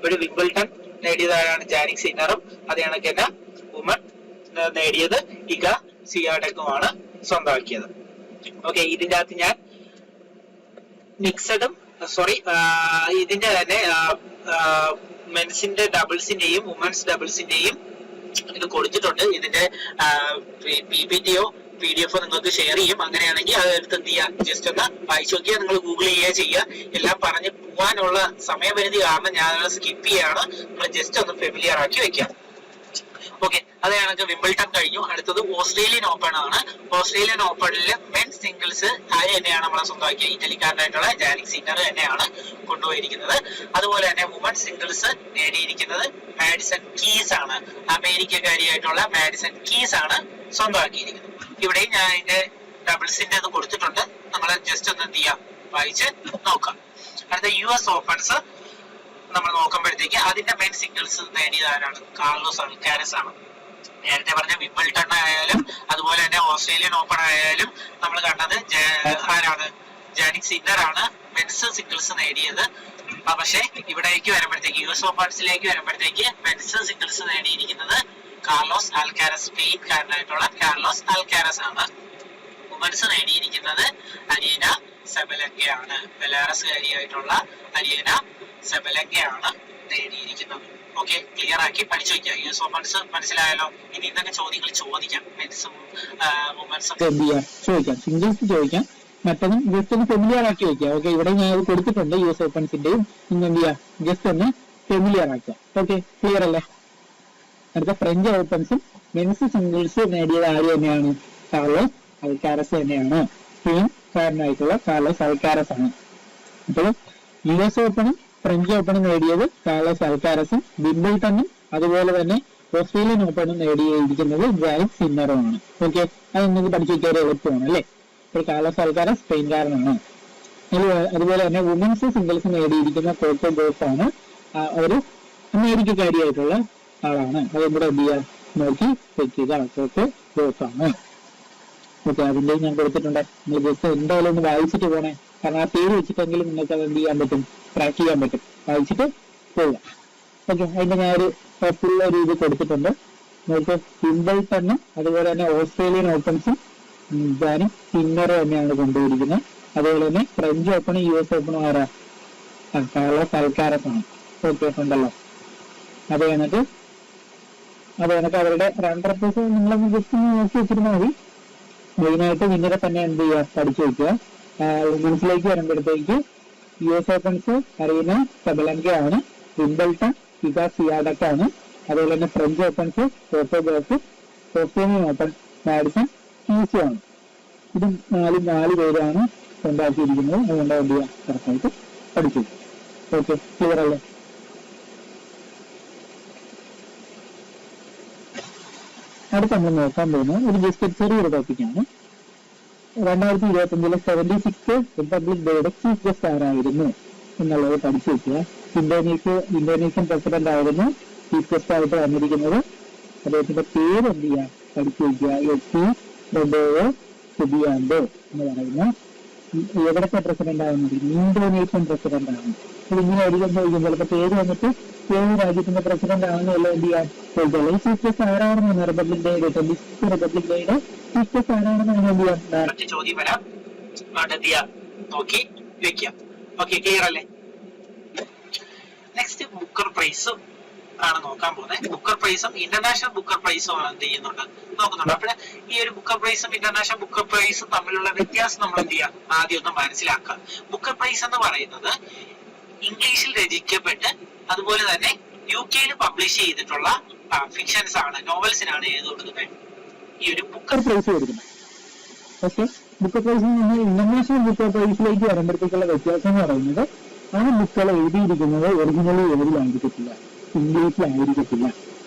ഒരു വിംബിൾട്ടൺ നേടിയതാണ് ജാനിക് സിന്നറും അത് കണക്ക് തന്നെ വുമൺ നേടിയത് ഇഗ സിയാടെക്കുമാണ് സ്വന്തമാക്കിയത്. ഓക്കെ, ഇതിന്റെ അകത്ത് ഞാൻ ഇതിന്റെ തന്നെ മെൻസിന്റെ ഡബിൾസിന്റെയും വുമൻസ് ഡബിൾസിന്റെയും ഇത് കൊടുത്തിട്ടുണ്ട്. ഇതിന്റെ PPTയോ PDF നിങ്ങൾക്ക് ഷെയർ ചെയ്യും. അങ്ങനെയാണെങ്കിൽ അത് എടുത്ത് എന്ത് ചെയ്യുക ജസ്റ്റ് ഒന്ന് വായിച്ചു നോക്കിയാൽ നിങ്ങൾ ഗൂഗിൾ ചെയ്യുക. എല്ലാം പറഞ്ഞ് പോകാനുള്ള സമയപരിധി കാരണം ഞാൻ സ്കിപ്പ് ചെയ്യാണ്. നിങ്ങൾ ജസ്റ്റ് ഒന്ന് ഫെമിലിയർ ആക്കി വെക്കാം. ഓക്കെ, അത് ഞങ്ങൾക്ക് വിംബിൾട്ടൺ കഴിഞ്ഞു. അടുത്തത് ഓസ്ട്രേലിയൻ ഓപ്പൺ ആണ്. ഓസ്ട്രേലിയൻ ഓപ്പണിൽ മെൻ സിംഗിൾസ് ആര് തന്നെയാണ് നമ്മളെ സ്വന്തമാക്കിയ ഇറ്റലിക്കാരനായിട്ടുള്ള ജാനിക് സിന്നർ തന്നെയാണ് കൊണ്ടുപോയിരിക്കുന്നത്. അതുപോലെ തന്നെ വുമൺ സിംഗിൾസ് നേടിയിരിക്കുന്നത് മാഡിസൺ കീസ് ആണ്. അമേരിക്കക്കാരിയായിട്ടുള്ള മാഡിസൺ കീസ് ആണ് സ്വന്തമാക്കിയിരിക്കുന്നത്. ഇവിടെയും ഞാൻ അതിന്റെ ഡബിൾസിന്റെ ഇത് കൊടുത്തിട്ടുണ്ട്. നമ്മൾ ജസ്റ്റ് ഒന്ന് എന്ത് ചെയ്യാം വായിച്ച് നോക്കാം. അടുത്ത US ഓപ്പൺസ് നമ്മൾ നോക്കുമ്പോഴത്തേക്ക് അതിന്റെ മെയിൻ സിംഗിൾസ് നേടിയത് ആരാണ്? കാർലോസ് അൽക്കാരസ് ആണ്. നേരത്തെ പറഞ്ഞ വിംബിൾട്ടൺ ആയാലും അതുപോലെ തന്നെ ഓസ്ട്രേലിയൻ ഓപ്പൺ ആയാലും നമ്മൾ കണ്ടത് ആരാണ്? ജാനിക് സിന്നർ ആണ് മെൻസ് സിംഗിൾസ് നേടിയത്. പക്ഷെ ഇവിടേക്ക് വരുമ്പോഴത്തേക്ക് US ഓപ്പൺസിലേക്ക് വരുമ്പോഴത്തേക്ക് മെൻസ് സിംഗിൾസ് നേടിയിരിക്കുന്നത് കാർലോസ് അൽക്കാരസ്, സ്പെയിൻകാരനായിട്ടുള്ള കാർലോസ് അൽക്കാരസ് ആണ്. വുമൻസ് നേടിയിരിക്കുന്നത് അരീന സെബലങ്കയാണ്. ബെലാറസുകാരിയായിട്ടുള്ള അരീന സെബലങ്കയാണ് നേടിയിരിക്കുന്നത്. ഓക്കെ, ക്ലിയർ ആക്കി പഠിച്ചു വയ്ക്കുക. US ഓപ്പൺസ് മനസ്സിലായല്ലോ. ഇനി ഇതൊക്കെ ചോദ്യങ്ങൾ ചോദിക്കാം. മെൻസും വുമൻസും ചോദിക്കാം, സിംഗിൾസ് ചോദിക്കാം. മറ്റതും ജസ്റ്റ് ഒന്ന് ഫെമിലിയർ ആക്കി വെക്കുക. ഓക്കെ, ഇവിടെ ഞാൻ അത് കൊടുത്തിട്ടുണ്ട്. US ഓപ്പൺസിന്റെയും ഇന്ന് എന്ത് ചെയ്യാം ജസ്റ്റ് ഒന്ന് ഫെമിലിയർ ആക്കുക. ഓക്കെ, ക്ലിയർ അല്ലേ? അടുത്ത ഫ്രഞ്ച് ഓപ്പൺസും മെൻസ് സിംഗിൾസ് നേടിയത് ആര് തന്നെയാണ്? കാർലോസ് അൽക്കാരസ് തന്നെയാണ്. സ്പെയിൻകാരനായിട്ടുള്ള കാർലോസ് അൽക്കാരസ് ആണ്. അപ്പോൾ US ഓപ്പണും ഫ്രഞ്ച് ഓപ്പണും നേടിയത് കാർലോസ് അൽക്കാരസും വിംബിൾട്ടണും അതുപോലെ തന്നെ ഓസ്ട്രേലിയൻ ഓപ്പണും നേടിയിരിക്കുന്നത് ജാനിക് സിന്നറുമാണ്. ഓക്കെ, അത് നിങ്ങൾക്ക് പഠിച്ചു വയ്ക്കാൻ എളുപ്പമാണ് അല്ലേ? ഇപ്പോൾ കാർലോസ് അൽക്കാരസ് സ്പെയിൻകാരനാണ്. അതുപോലെ തന്നെ വുമൻസ് സിംഗിൾസ് നേടിയിരിക്കുന്ന കോക്കോ ഗോഫ് ആണ്. ഒരു അമേരിക്കക്കാരിയായിട്ടുള്ള ആളാണ്. അതും കൂടെ എന്ത് ചെയ്യാൻ നോക്കി വെക്കുക. കോക്കോ ഗോഫ് ആണ്. ഓക്കെ, അതിന്റെ ഞാൻ കൊടുത്തിട്ടുണ്ട്. നിങ്ങൾ ജസ്റ്റ് എന്തായാലും ഒന്ന് വായിച്ചിട്ട് പോണേ. കാരണം ആ പേര് വെച്ചിട്ടെങ്കിലും നിങ്ങൾക്ക് അത് എന്ത് ചെയ്യാൻ പറ്റും, ട്രാക്ക് ചെയ്യാൻ പറ്റും. വായിച്ചിട്ട് പോവുക. ഓക്കെ, അതിന്റെ ഞാൻ ഒരു ഫുൾ ഒരു ഇത് കൊടുത്തിട്ടുണ്ട്. നിങ്ങൾക്ക് വിംബിൾട്ടണും അതുപോലെ തന്നെ ഓസ്ട്രേലിയൻ ഓപ്പൺസും ജാനിക് സിന്നർ തന്നെയാണ് കൊണ്ടുപോയിരിക്കുന്നത്. അതുപോലെ തന്നെ ഫ്രഞ്ച് ഓപ്പണും US ഓപ്പണും ആരാ? കാർലോസ് അൽക്കാരസ് ആണ്. ഓക്കെ, ഉണ്ടല്ലോ. അത് കണക്ക് അവരുടെ റണ്ണറപ്പ് നിങ്ങളൊന്ന് ജസ്റ്റ് നോക്കി വെച്ചിരുന്നാൽ മതി. മെയിനായിട്ട് വിന്നറെ തന്നെ എന്ത് ചെയ്യുക പഠിച്ചു വെക്കുക. വുമൻസിലേക്ക് വരുമ്പോഴത്തേക്ക് US ഓപ്പൺസ് അരീന സെബലങ്കയാണ്. വിംബിൾട്ടൺ ഇഗ സിയാടെക് ആണ്. അതുപോലെ തന്നെ French Opens Coco Gauff, Australian Open Madison Keys ആണ്. ഇത് നാല് പേരാണ് സ്വന്തമാക്കിയിരിക്കുന്നത്. അതുകൊണ്ട് എന്ത് ചെയ്യുക കറക്റ്റായിട്ട് പഠിച്ചു. ഓക്കെ, ക്ലിയർ അല്ലേ? അടുത്ത് നമ്മൾ നോക്കാൻ പോകുന്നത് ഒരു ജസ്റ്റ് ചെറിയൊരു ടോപ്പിക്കാണ്. 2025 76 റിപ്പബ്ലിക് ഡേയുടെ ചീഫ് ഗസ്റ്റ് ആരായിരുന്നു എന്നുള്ളത് പഠിച്ചു വെക്കുക. ഇന്തോനേഷ്യൻ പ്രസിഡന്റ് ആയിരുന്നു ചീഫ് ഗസ്റ്റ് ആയിട്ട് വന്നിരിക്കുന്നത്. അദ്ദേഹത്തിന്റെ പേര് എന്ത് ചെയ്യാം പഠിച്ചു വയ്ക്കുക. എത്തി പ്രബോവോ സുബിയാൻഡോ എന്ന് പറയുന്ന എവിടത്തെ പ്രസിഡന്റ് ആവുന്നത്? ഇന്തോനേഷ്യൻ പ്രസിഡന്റ് ആണ്. അപ്പൊ ഇങ്ങനെ അധികം ചോദിക്കും. ചിലപ്പോൾ പേര് വന്നിട്ട് ഏത് രാജ്യത്തിന്റെ പ്രസിഡന്റ് ആണെന്നല്ല എന്ത് ചെയ്യാൻ ചോദിച്ചാൽ ഈ ചീഫ് ഗസ്റ്റ് ആരാണെന്നാണ് റിപ്പബ്ലിക് ഡേയുടെ 26th റിപ്പബ്ലിക് ഡേയുടെ ചീഫ് ഗസ്റ്റ് ആരാണെന്നാണ് എന്ത് ചെയ്യാൻ ചോദ്യം വരാം. നോക്കി വെക്കാം. ഓക്കെ, ക്ലിയർ അല്ലേ? നെക്സ്റ്റ് ബുക്കർ പ്രൈസ് ആണ് നോക്കാൻ പോകുന്നത്. ബുക്കർ പ്രൈസും ഇന്റർനാഷണൽ ബുക്കർ പ്രൈസും ആണ് എന്ത് ചെയ്യുന്നുണ്ട് നോക്കുന്നുണ്ട്. അപ്പോൾ ഈ ഒരു ബുക്കർ പ്രൈസും ഇന്റർനാഷണൽ ബുക്കർ പ്രൈസും തമ്മിലുള്ള വ്യത്യാസം നമ്മൾ എന്ത് ചെയ്യാം ആദ്യം ഒന്ന് മനസ്സിലാക്കാം. ബുക്കർ പ്രൈസ് എന്ന് പറയുന്നത് ഇംഗ്ലീഷിൽ രചിക്കപ്പെട്ട് അതുപോലെ തന്നെ UK പബ്ലിഷ് ചെയ്തിട്ടുള്ള ഫിക്ഷൻസ് ആണ്, നോവൽസിനാണ് എഴുതി കൊടുക്കുന്നത് ഈ ഒരു ബുക്കർ പ്രൈസ് കൊടുക്കുന്നത്. പക്ഷെ ബുക്കർ പ്രൈസിൽ നിന്ന് ഇന്റർനാഷണൽ ബുക്കർ പ്രൈസിലേക്ക് വരുമ്പോഴത്തേക്കുള്ള വ്യത്യാസം എന്ന് പറയുന്നത് ആ ബുക്കുകൾ എഴുതിയിരിക്കുന്നത് ഒറിജിനലി ഏതിലായിരിക്കത്തില്ല, ഇംഗ്ലീഷിലായിരിക്കത്തില്ല.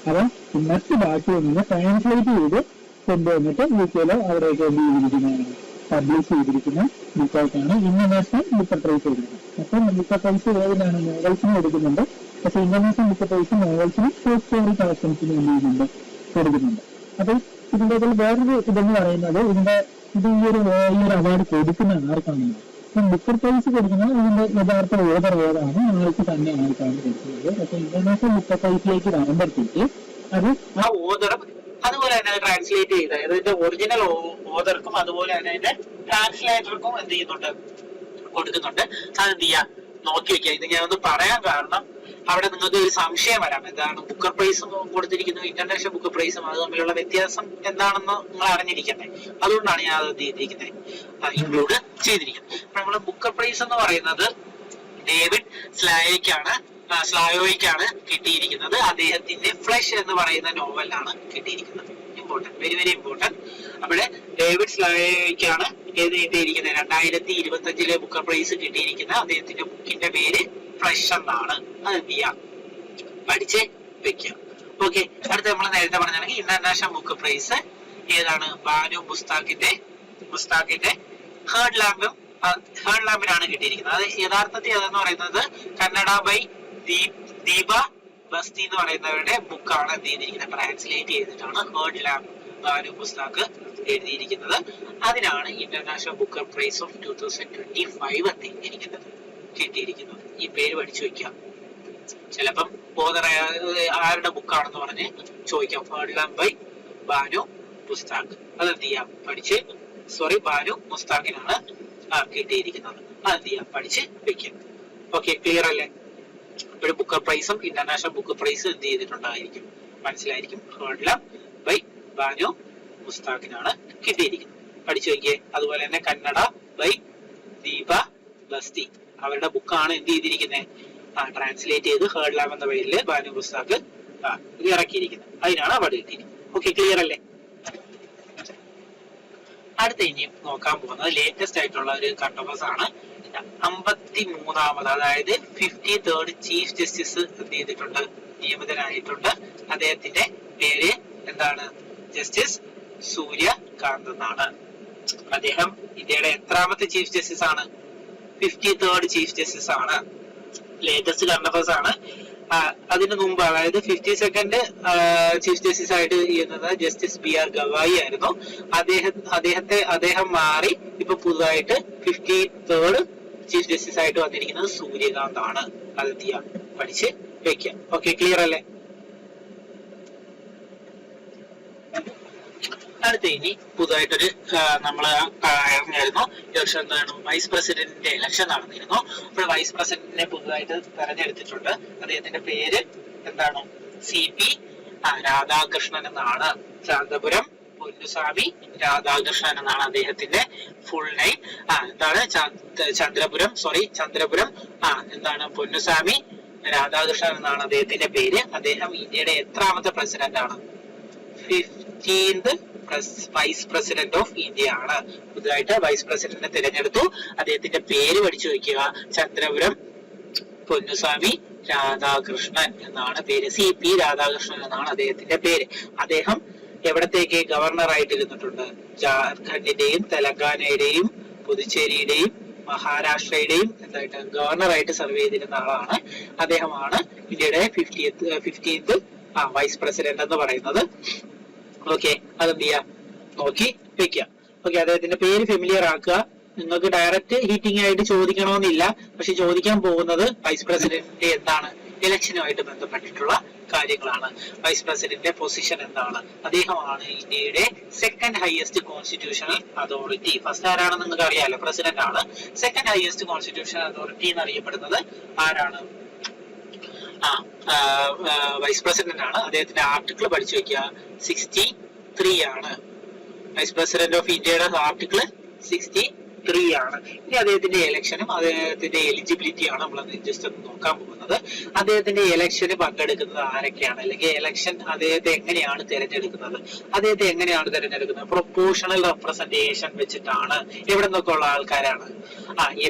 അത് മറ്റ് ഭാഷയിൽ നിന്ന് ട്രാൻസ്ലേറ്റ് ചെയ്ത് കൊണ്ടുവന്നിട്ട് UK അവിടെയൊക്കെ എന്ത് ചെയ്തിരിക്കുന്നതാണ് പബ്ലിഷ് ചെയ്തിരിക്കുന്ന ബുക്കുകൾക്കാണ് ഇന്റർനാഷണൽ ബുക്കർ പ്രൈസ് കൊടുക്കുന്നത്. അപ്പം ബുക്കർ പ്രൈസ് ഏതിനാണ്? നോവൽസിന് കൊടുക്കുന്നുണ്ട്. പക്ഷെ ഇന്റർനാഷണൽ ബുക്കർ പ്രൈസ് നോവൽസിനും ഷോർട്ട് സ്റ്റോറി കളക്ഷൻസിനും എന്ത് ചെയ്യുന്നുണ്ട് കൊടുക്കുന്നുണ്ട്. അപ്പൊ ഇതിന്റെ വേറൊരു ഇതെന്ന് പറയുന്നത് ഇത് ഈ ഒരു അവാർഡ് കൊടുക്കുന്ന ആർക്കാണ്? ബുക്കർ പ്രൈസ് കൊടുക്കുന്നത് ഇതിന്റെ യഥാർത്ഥ ഓർഡർ ഏതാണ് ആൾക്ക് തന്നെ ആൾക്കാണ് കൊടുക്കുന്നത്. പക്ഷെ ഇന്റർനാഷണൽ ബുക്കർ പ്രൈസിലേക്ക് വരുമ്പോഴത്തേക്ക് അത് ആ ഓർഡർ അതുപോലെ തന്നെ ട്രാൻസ്ലേറ്റ് ചെയ്ത ഇതിന്റെ ഒറിജിനൽ ഓർഡർക്കും അതുപോലെ തന്നെ അതിന്റെ ട്രാൻസ്ലേറ്റർക്കും എന്ത് ചെയ്യുന്നുണ്ട് കൊടുക്കുന്നുണ്ട്. അതെന്ത് ചെയ്യാ നോക്കി വെക്കുക. ഇത് ഞാനൊന്ന് പറയാൻ കാരണം അവിടെ നിങ്ങൾക്ക് ഒരു സംശയം വരാം. എന്താണ് ബുക്കർ പ്രൈസും കൊടുത്തിരിക്കുന്നു ഇന്റർനാഷണൽ ബുക്കർ പ്രൈസും അത് തമ്മിലുള്ള വ്യത്യാസം എന്താണെന്ന് നിങ്ങൾ അറിഞ്ഞിരിക്കട്ടെ. അതുകൊണ്ടാണ് ഞാൻ അത് ചെയ്തിരിക്കുന്നത്, ഇൻക്ലൂഡ് ചെയ്തിരിക്കുന്നത്. അപ്പൊ നമ്മള് ബുക്കർ പ്രൈസ് എന്ന് പറയുന്നത് ഡേവിഡ് സ്ലായോയ്ക്കാണ് കിട്ടിയിരിക്കുന്നത്. അദ്ദേഹത്തിന്റെ ഫ്ലഷ് എന്ന് പറയുന്ന നോവലാണ് കിട്ടിയിരിക്കുന്നത്. Important, very very important. അവിടെ ഡേവിഡ് സ്ലായോയ്ക്കാണ് ഏത് കിട്ടിയിരിക്കുന്നത്? 2025 ബുക്കർ പ്രൈസ് കിട്ടിയിരിക്കുന്നത്. അദ്ദേഹത്തിന്റെ ബുക്കിന്റെ പേര് ഫ്ലഷ് എന്നാണ്. അത് എന്ത് ചെയ്യാം പഠിച്ച് വെക്കാം. ഓക്കെ, അടുത്ത നമ്മൾ നേരത്തെ പറഞ്ഞാണെങ്കിൽ ഇന്റർനാഷണൽ ബുക്ക് പ്രൈസ് ഏതാണ്? ബാനു മുസ്താഖിന്റെ ഹേർഡ് ലാമ്പിനാണ് കിട്ടിയിരിക്കുന്നത്. അത് യഥാർത്ഥത്തിൽ അതെന്ന് പറയുന്നത് കന്നഡ ബൈ ദീപ ബസ്തി എന്ന് പറയുന്നവരുടെ ബുക്കാണ് എന്ത് ചെയ്തിരിക്കുന്നത് ട്രാൻസ്ലേറ്റ് ചെയ്തിട്ടാണ് ഹേർഡ് ലാമ്പ് ബാനു മുസ്താഖ് എഴുതിയിരിക്കുന്നത്. അതിനാണ് ഇന്റർനാഷണൽ ബുക്കർ പ്രൈസ് ഓഫ് 2025 കിട്ടിയിരിക്കുന്നത്. ഈ പേര് പഠിച്ചു വെക്കാം. ചിലപ്പം ഓതർ ആരുടെ ബുക്കാണെന്ന് പറഞ്ഞ് ചോദിക്കാം. Heart lamp by Banu Mushtaq. അതെന്ത് ചെയ്യാം ബാനു മുസ്താഖിനാണ് കിട്ടിയിരിക്കുന്നത്. അതെന്ത് ചെയ്യാം പഠിച്ച് വെക്കാം. ഓക്കെ, ക്ലിയർ അല്ലേ? ഒരു ബുക്കർ പ്രൈസും ഇന്റർനാഷണൽ ബുക്ക് പ്രൈസ് എന്ത് ചെയ്തിട്ടുണ്ടായിരിക്കും മനസ്സിലായിരിക്കും. ഹേർഡ് ലാമ്പ് ബൈ ബാനു മുസ്താഖിനാണ് കിട്ടിയിരിക്കുന്നത്. പഠിച്ചു വയ്ക്കേ. അതുപോലെ തന്നെ കന്നഡ ബൈ ദീപ ബസ്തി അവരുടെ ബുക്കാണ് എന്ത് ചെയ്തിരിക്കുന്നത് ട്രാൻസ്ലേറ്റ് ചെയ്ത് ഹേർഡ് ലാമ്പ് എന്ന പേരില് ബാനു മുസ്താഖ് ഇത് ഇറക്കിയിരിക്കുന്നത്. അതിനാണ് അവാർഡ് കിട്ടിയിരിക്കുന്നത്. ഓക്കെ, ക്ലിയർ അല്ലേ? അടുത്ത ഇനി നോക്കാൻ പോകുന്നത് ലേറ്റസ്റ്റ് ആയിട്ടുള്ള ഒരു കട്ടോസ് ആണ്. 53ാമത് അതായത് 53rd ചീഫ് ജസ്റ്റിസ് എന്ത് ചെയ്തിട്ടുണ്ട് നിയമിതനായിട്ടുണ്ട്. അദ്ദേഹത്തിന്റെ പേര് എന്താണ്? ജസ്റ്റിസ് സൂര്യകാന്ത് എന്നാണ്. അദ്ദേഹം ഇന്ത്യയുടെ എത്രാമത്തെ ചീഫ് ജസ്റ്റിസ് ആണ്? 53rd ചീഫ് ജസ്റ്റിസ് ആണ്. ലേറ്റസ്റ്റ് കണ്ടഫേഴ്സ് ആണ്. അതിനു മുമ്പ് അതായത് 52nd ചീഫ് ജസ്റ്റിസ് ആയിട്ട് ചെയ്യുന്നത് ജസ്റ്റിസ് BR ഗവായി ആയിരുന്നു. അദ്ദേഹം മാറി ഇപ്പൊ പുതുതായിട്ട് 53rd ചീഫ് ജസ്റ്റിസ് ആയിട്ട് വന്നിരിക്കുന്നത് സൂര്യകാന്ത് ആണ്. അത് ചെയ്യാം പഠിച്ച് വെക്കാം. ഓക്കെ, ക്ലിയർ അല്ലേ? അടുത്ത ഇനി പുതുതായിട്ടൊരു നമ്മള് അറിഞ്ഞായിരുന്നു ഇലക്ഷൻ എന്താണ് വൈസ് പ്രസിഡന്റിന്റെ ഇലക്ഷൻ നടന്നിരുന്നു. അപ്പോൾ വൈസ് പ്രസിഡന്റിനെ പുതുതായിട്ട് തെരഞ്ഞെടുത്തിട്ടുണ്ട്. അദ്ദേഹത്തിന്റെ പേര് എന്താണ്? CP രാധാകൃഷ്ണൻ എന്നാണ്. ശാന്തപുരം പൊന്നുസ്വാമി രാധാകൃഷ്ണൻ എന്നാണ് അദ്ദേഹത്തിന്റെ ഫുൾ നെയിം. എന്താണ്? ചന്ദ്രപുരം എന്താണ് പൊന്നുസ്വാമി രാധാകൃഷ്ണൻ എന്നാണ് അദ്ദേഹത്തിന്റെ പേര്. അദ്ദേഹം ഇന്ത്യയുടെ എത്രാമത്തെ പ്രസിഡന്റ് ആണ്? 15th vice president of India ആണ്. പുതുതായിട്ട് വൈസ് പ്രസിഡന്റിനെ തിരഞ്ഞെടുത്തു. അദ്ദേഹത്തിന്റെ പേര് പഠിച്ചു വയ്ക്കുക. ചന്ദ്രപുരം പൊന്നുസ്വാമി രാധാകൃഷ്ണൻ എന്നാണ് പേര്. CP രാധാകൃഷ്ണൻ എന്നാണ് അദ്ദേഹത്തിന്റെ പേര്. അദ്ദേഹം എവിടത്തേക്ക് ഗവർണർ ആയിട്ട് ഇരുന്നിട്ടുണ്ട്? ജാർഖണ്ഡിന്റെയും തെലങ്കാനയുടെയും പുതുച്ചേരിയുടെയും മഹാരാഷ്ട്രയുടെയും എന്തായിട്ട് ഗവർണറായിട്ട് സെർവ് ചെയ്തിരുന്ന ആളാണ്. അദ്ദേഹമാണ് ഇന്ത്യയുടെ 15th വൈസ് പ്രസിഡന്റ് എന്ന് പറയുന്നത്. ഓക്കെ, അതെന്ത് ചെയ്യാ നോക്കി വെക്കുക. ഓക്കെ, അദ്ദേഹത്തിന്റെ പേര് ഫെമിലിയർ ആക്കുക. നിങ്ങൾക്ക് ഡയറക്റ്റ് ഹീറ്റിംഗ് ആയിട്ട് ചോദിക്കണമെന്നില്ല, പക്ഷെ ചോദിക്കാൻ പോകുന്നത് വൈസ് പ്രസിഡന്റിന്റെ എന്താണ് ഇലക്ഷനുമായിട്ട് ബന്ധപ്പെട്ടിട്ടുള്ള കാര്യങ്ങളാണ്. വൈസ് പ്രസിഡന്റിന്റെ പൊസിഷൻ എന്താണ്? അദ്ദേഹമാണ് ഇന്ത്യയുടെ second highest constitutional authority. First ആരാണെന്ന് നിങ്ങൾക്ക് അറിയാലോ, പ്രസിഡന്റ് ആണ്. സെക്കൻഡ് ഹയസ്റ്റ് കോൺസ്റ്റിറ്റ്യൂഷണൽ അതോറിറ്റി എന്നറിയപ്പെടുന്നത് ആരാണ്? വൈസ് പ്രസിഡന്റ് ആണ്. അദ്ദേഹത്തിന്റെ ആർട്ടിക്കിൾ പഠിച്ചു വെക്കുക, 63 ആണ്. വൈസ് പ്രസിഡന്റ് ഓഫ് ഇന്ത്യയുടെ ആർട്ടിക്കിൾ 63 ആണ്. ഇനി അദ്ദേഹത്തിന്റെ ഇലക്ഷനും അദ്ദേഹത്തിന്റെ എലിജിബിലിറ്റിയാണ് നമ്മൾ ജസ്റ്റ് ഒന്ന് നോക്കാൻ പോകുന്നത്. അദ്ദേഹത്തിന്റെ ഇലക്ഷന് പങ്കെടുക്കുന്നത് ആരൊക്കെയാണ്, അല്ലെങ്കിൽ ഇലക്ഷൻ അദ്ദേഹത്തെ എങ്ങനെയാണ് തിരഞ്ഞെടുക്കുന്നത്? അദ്ദേഹത്തെ എങ്ങനെയാണ് തിരഞ്ഞെടുക്കുന്നത്? പ്രൊപ്പോർഷണൽ റെപ്രസെന്റേഷൻ വെച്ചിട്ടാണ്. എവിടെ നിന്നൊക്കെ ഉള്ള ആൾക്കാരാണ്?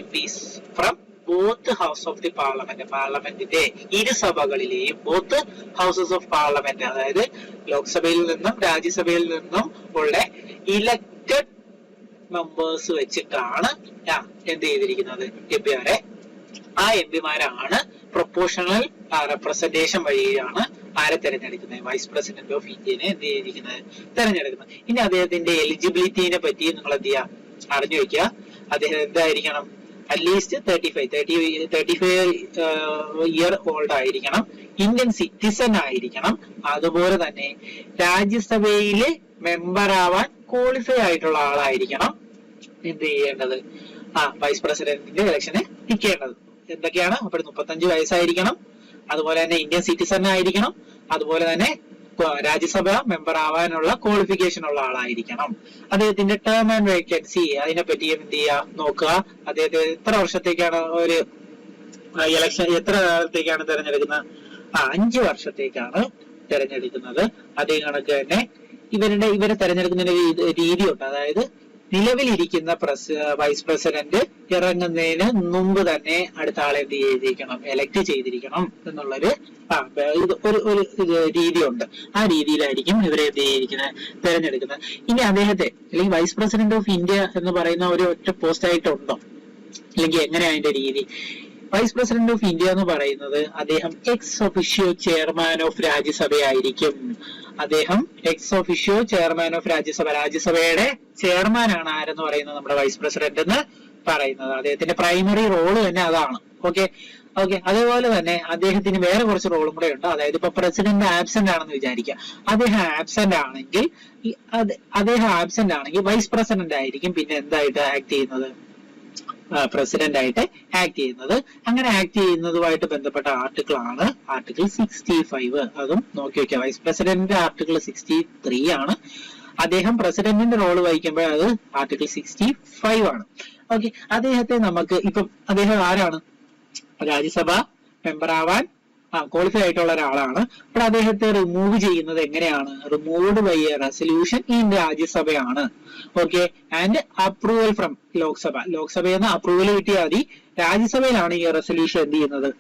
MPs from both house of the parliament. പാർലമെന്റിന്റെ ഇരുസഭകളിലെയും ബോത്ത് ഹൗസസ് ഓഫ് പാർലമെന്റ്, അതായത് ലോക്സഭയിൽ നിന്നും രാജ്യസഭയിൽ നിന്നും ഉള്ള ഇലക്ടഡ് മെമ്പേഴ്സ് വെച്ചിട്ടാണ് എന്ത് ചെയ്തിരിക്കുന്നത്? എംപിമാരെ. ആ എംപിമാരാണ് പ്രൊപ്പോർഷണൽ റെപ്രസെന്റേഷൻ വഴിയാണ് ആരെ തെരഞ്ഞെടുക്കുന്നത്? വൈസ് പ്രസിഡന്റ് ഓഫ് ഇന്ത്യനെ എന്ത് ചെയ്തിരിക്കുന്നത്? തെരഞ്ഞെടുക്കുന്നത്. ഇനി അദ്ദേഹത്തിന്റെ എലിജിബിലിറ്റിനെ പറ്റി നിങ്ങൾ എന്ത് ചെയ്യുക? അറിഞ്ഞു വെക്കുക. അദ്ദേഹം എന്തായിരിക്കണം? അറ്റ്ലീസ്റ്റ് 35 ഇയർ ഓൾഡ് ആയിരിക്കണം, ഇന്ത്യൻ സിറ്റിസൺ ആയിരിക്കണം, അതുപോലെ തന്നെ രാജ്യസഭയിലെ മെമ്പർ ആവാൻ ക്വാളിഫൈ ആയിട്ടുള്ള ആളായിരിക്കണം എന്ത് ചെയ്യേണ്ടത്? വൈസ് പ്രസിഡന്റിന്റെ ഇലക്ഷന് നിൽക്കേണ്ടത്. എന്തൊക്കെയാണ്? അപ്പോൾ 35 വയസ്സായിരിക്കണം, അതുപോലെ തന്നെ ഇന്ത്യൻ സിറ്റിസൺ ആയിരിക്കണം, അതുപോലെ തന്നെ രാജ്യസഭ മെമ്പർ ആവാനുള്ള ക്വാളിഫിക്കേഷൻ ഉള്ള ആളായിരിക്കണം. അദ്ദേഹത്തിന്റെ ടേം ആൻഡ് വേക്കൻസി അതിനെ പറ്റി എന്ത് ചെയ്യുക? നോക്കുക. അദ്ദേഹത്തെ എത്ര വർഷത്തേക്കാണ് ഒരു ഇലക്ഷൻ, എത്ര കാലത്തേക്കാണ് തെരഞ്ഞെടുക്കുന്നത്? 5 വർഷത്തേക്കാണ് തെരഞ്ഞെടുക്കുന്നത്. അതേ കണക്ക് തന്നെ ഇവരെ തെരഞ്ഞെടുക്കുന്നതിന് രീതിയുണ്ട്. അതായത് നിലവിലിരിക്കുന്ന വൈസ് പ്രസിഡന്റ് ഇറങ്ങുന്നതിന് മുമ്പ് തന്നെ അടുത്ത ആളെ എന്ത് ചെയ്തിരിക്കണം? എലക്ട് ചെയ്തിരിക്കണം എന്നുള്ളൊരു ഒരു രീതിയുണ്ട്. ആ രീതിയിലായിരിക്കും ഇവരെ എന്ത് ചെയ്തിരിക്കുന്നത്? തെരഞ്ഞെടുക്കുന്നത്. ഇനി അദ്ദേഹത്തെ അല്ലെങ്കിൽ വൈസ് പ്രസിഡന്റ് ഓഫ് ഇന്ത്യ എന്ന് പറയുന്ന ഒരു ഒറ്റ പോസ്റ്റ് ആയിട്ടുണ്ടോ, അല്ലെങ്കിൽ എങ്ങനെയാ അതിന്റെ രീതി? വൈസ് പ്രസിഡന്റ് ഓഫ് ഇന്ത്യ എന്ന് പറയുന്നത് അദ്ദേഹം എക്സ് ഒഫീഷ്യോ ചെയർമാൻ ഓഫ് രാജ്യസഭയായിരിക്കും. അദ്ദേഹം എക്സ് ഒഫീഷ്യോ ചെയർമാൻ ഓഫ് രാജ്യസഭയുടെ ചെയർമാൻ ആണ് ആരെന്ന് പറയുന്നത്? നമ്മുടെ വൈസ് പ്രസിഡന്റ് എന്ന് പറയുന്നത്. അദ്ദേഹത്തിന്റെ പ്രൈമറി റോള് തന്നെ അതാണ്. ഓക്കെ. അതേപോലെ തന്നെ അദ്ദേഹത്തിന് വേറെ കുറച്ച് റോളും കൂടെ ഉണ്ട്. അതായത് ഇപ്പൊ പ്രസിഡന്റ് ആബ്സെന്റ് ആണെന്ന് വിചാരിക്കുക. അദ്ദേഹം ആബ്സെന്റ് ആണെങ്കിൽ വൈസ് പ്രസിഡന്റ് ആയിരിക്കും പിന്നെ എന്തായിട്ട് ആക്ട് ചെയ്യുന്നത്? പ്രസിഡന്റ് ആയിട്ട് ആക്ട് ചെയ്യുന്നത്. അങ്ങനെ ആക്ട് ചെയ്യുന്നതുമായിട്ട് ബന്ധപ്പെട്ട ആർട്ടിക്കിൾ ആണ് ആർട്ടിക്കിൾ 65. അതും നോക്കി വെക്കുക. വൈസ് പ്രസിഡന്റിന്റെ ആർട്ടിക്കിൾ 63 ആണ്. അദ്ദേഹം പ്രസിഡന്റിന്റെ റോള് വഹിക്കുമ്പോൾ അത് ആർട്ടിക്കിൾ 65 ആണ്. ഓക്കെ, അദ്ദേഹത്തെ നമുക്ക് ഇപ്പം അദ്ദേഹം ആരാണ്? രാജ്യസഭ മെമ്പർ ആവാൻ ക്വാളിഫൈ ആയിട്ടുള്ള ഒരാളാണ്. അപ്പോൾ അദ്ദേഹത്തെ റിമൂവ് ചെയ്യുന്നത് എങ്ങനെയാണ്? Removed by a resolution in രാജ്യസഭയാണ്. ഓക്കെ, ആൻഡ് അപ്രൂവൽ ഫ്രം ലോക്സഭയിൽ നിന്ന് അപ്രൂവൽ കിട്ടിയാൽ മതി. രാജ്യസഭയിലാണ് ഈ റെസൊല്യൂഷൻ എന്ത് ചെയ്യുന്നത്?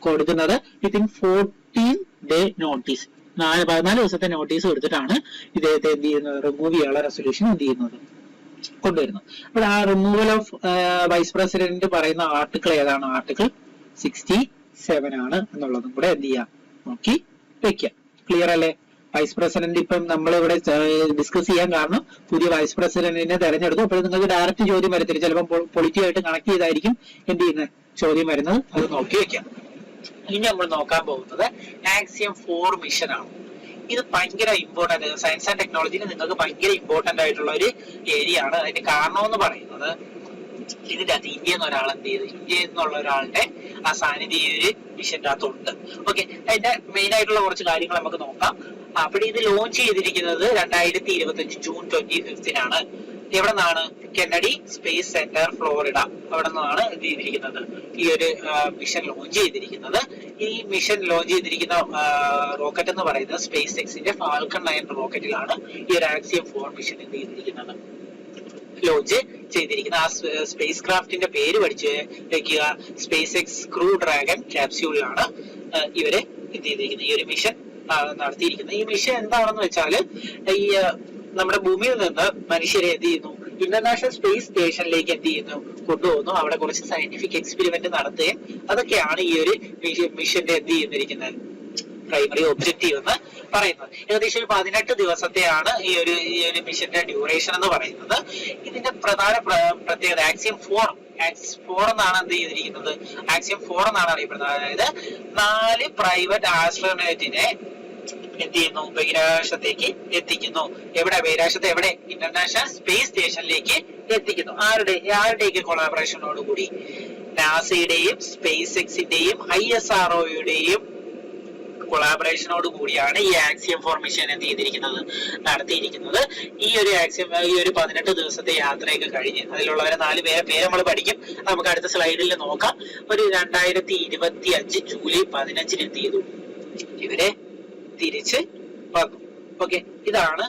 കൊടുക്കുന്നത്. വിത്തിൻ 14 ഡേ നോട്ടീസ്, 14 ദിവസത്തെ നോട്ടീസ് കൊടുത്തിട്ടാണ് ഇദ്ദേഹത്തെ എന്ത് ചെയ്യുന്നത്? റിമൂവ് ചെയ്യാനുള്ള റെസൊല്യൂഷൻ എന്ത് ചെയ്യുന്നത്? കൊണ്ടുവരുന്നത്. അപ്പോൾ ആ റിമൂവൽ ഓഫ് വൈസ് പ്രസിഡന്റ് പറയുന്ന ആർട്ടിക്കിൾ ഏതാണ്? ആർട്ടിക്കിൾ 67 ആണ് എന്നുള്ളതും കൂടെ എന്ത് ചെയ്യാം? നോക്കി വെക്കാം. ക്ലിയർ അല്ലേ? വൈസ് പ്രസിഡന്റ് ഇപ്പം നമ്മളിവിടെ ഡിസ്കസ് ചെയ്യാൻ കാരണം പുതിയ വൈസ് പ്രസിഡന്റിനെ തെരഞ്ഞെടുത്തു. അപ്പോൾ നിങ്ങൾക്ക് ഡയറക്റ്റ് ചോദ്യം വരത്തില്ല, ചിലപ്പോൾ പൊളിറ്റിക്കായിട്ട് കണക്ട് ചെയ്തായിരിക്കും എന്ത് ചെയ്യുന്നത്? ചോദ്യം വരുന്നത്. അത് നോക്കി വെക്കാം. ഇനി നമ്മൾ നോക്കാൻ പോകുന്നത് ആക്സിയം 4 മിഷൻ ആണ്. ഇത് ഭയങ്കര ഇമ്പോർട്ടന്റ്, സയൻസ് ആൻഡ് ടെക്നോളജിയിൽ നിങ്ങൾക്ക് ഭയങ്കര ഇമ്പോർട്ടന്റ് ആയിട്ടുള്ള ഒരു ഏരിയ ആണ്. അതിന്റെ കാരണം എന്ന് പറയുന്നത് ഇതിന്റെ അകത്ത് ഇന്ത്യ എന്ന ഒരാൾ എന്ത് ചെയ്ത്, ഇന്ത്യ എന്നുള്ള ഒരാളുടെ ആ സാന്നിധ്യം ഈ ഒരു മിഷന്റെ അകത്തുണ്ട്. ഓക്കെ, അതിന്റെ മെയിൻ ആയിട്ടുള്ള കുറച്ച് കാര്യങ്ങൾ നമുക്ക് നോക്കാം. അപ്പോൾ ഇത് ലോഞ്ച് ചെയ്തിരിക്കുന്നത് 2025 ജൂൺ 25 എവിടെ നിന്നാണ്? കെന്നഡി സ്പേസ് സെന്റർ ഫ്ലോറിഡ, അവിടെ നിന്നാണ് എന്ത് ചെയ്തിരിക്കുന്നത്? ഈ ഒരു മിഷൻ ലോഞ്ച് ചെയ്തിരിക്കുന്നത്. ഈ മിഷൻ ലോഞ്ച് ചെയ്തിരിക്കുന്ന റോക്കറ്റ് എന്ന് പറയുന്നത് സ്പേസ് എക്സിന്റെ ഫാൽക്കൺ 9 റോക്കറ്റിലാണ് ഈ ഒരു ആക്സിയം 4 മിഷൻ എന്ത് ചെയ്തിരിക്കുന്നത്? ലോഞ്ച് ചെയ്തിരിക്കുന്നത്. ആ സ്പേസ് ക്രാഫ്റ്റിന്റെ പേര് പഠിച്ച് വെക്കുക. സ്പേസ് എക്സ് ക്രൂ ഡ്രാഗൺ ക്യാപ്സ്യൂളിലാണ് ഇവര് എന്ത് ചെയ്തിരിക്കുന്നത്? ഈ ഒരു മിഷൻ നടത്തിയിരിക്കുന്നത്. ഈ മിഷൻ എന്താണെന്ന് വെച്ചാല് ഈ നമ്മുടെ ഭൂമിയിൽ നിന്ന് മനുഷ്യരെ എന്ത് ചെയ്യുന്നു? ഇന്റർനാഷണൽ സ്പേസ് സ്റ്റേഷനിലേക്ക് എന്ത് ചെയ്യുന്നു, കൊണ്ടുപോകുന്നു. അവിടെ കുറച്ച് സയന്റിഫിക് എക്സ്പെരിമെന്റ് നടത്തുകയും അതൊക്കെയാണ് ഈ ഒരു മിഷന്റെ എന്ത് ചെയ്യുന്നിരിക്കുന്നത് പ്രൈമറി ഒബ്ജക്റ്റീവ് എന്ന് പറയുന്നത്. ഏകദേശം ഒരു 18 ദിവസത്തെയാണ് ഈ ഒരു മിഷന്റെ ഡ്യൂറേഷൻ എന്ന് പറയുന്നത്. ഇതിന്റെ പ്രധാന പ്രത്യേകത ആക്സിയം 4 എന്നാണ് എന്ത് ചെയ്തിരിക്കുന്നത്, ആക്സിയം 4 എന്നാണ് അറിയപ്പെടുന്നത്. അതായത് 4 പ്രൈവറ്റ് ആസ്ട്രോനറ്റിനെ എന്ത് ചെയ്യുന്നു, ബഹിരാകാശത്തേക്ക് എത്തിക്കുന്നു. ബഹിരാകാശത്തെ എവിടെ, ഇന്റർനാഷണൽ സ്പേസ് സ്റ്റേഷനിലേക്ക് എത്തിക്കുന്നു. ആരുടെയൊക്കെ കൊളാബറേഷനോട് കൂടി, നാസയുടെയും സ്പേസ് എക്സിന്റെയും ISROയുടെയും കൊളാബറേഷനോട് കൂടിയാണ് ഈ ആക്സിയം 4 മിഷൻ എന്ത് ചെയ്തിരിക്കുന്നത്, നടത്തിയിരിക്കുന്നത്. ഈ ഒരു 18 ദിവസത്തെ യാത്രയൊക്കെ കഴിഞ്ഞ് അതിലുള്ളവരെ 4 പേര് നമ്മൾ പഠിക്കും. നമുക്ക് അടുത്ത സ്ലൈഡിൽ നോക്കാം. ഒരു 2025 ജൂലൈ 15 എന്ത് ചെയ്തു, ഇവരെ തിരിച്ച് വന്നു. ഓക്കെ, ഇതാണ്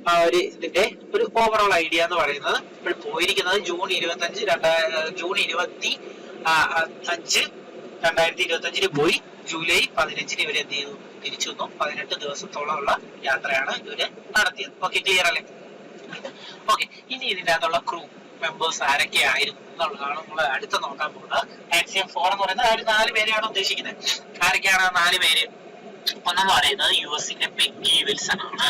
ആ ഇതിന്റെ ഒരു ഓവറോൾ ഐഡിയ എന്ന് പറയുന്നത്. ഇപ്പോൾ പോയിരിക്കുന്നത് ജൂൺ 2025 പോയി ജൂലൈ 15 ഇവര് എന്ത് ചെയ്തു, തിരിച്ചു വന്നു. 18 ദിവസത്തോളമുള്ള യാത്രയാണ് ഇവര് നടത്തിയത്. ഓക്കെ, ക്ലിയർ അല്ലേ? ഓക്കെ, ഇനി ഇതിന്റെ അകത്തുള്ള ക്രൂ മെമ്പേഴ്സ് ആരൊക്കെ ആയിരുന്നു എന്നുള്ളതാണ് നമ്മൾ അടുത്ത് നോക്കാൻ പോകുന്നത്. ആക്സിയം 4 എന്ന് പറയുന്നത് ആ ഒരു 4 പേരെയാണ് ഉദ്ദേശിക്കുന്നത്. ആരൊക്കെയാണ് ആ 4 പേര്? ഒന്നെന്ന് പറയുന്നത് US-ന്റെ പെഗ്ഗി വിൽസൺ ആണ്.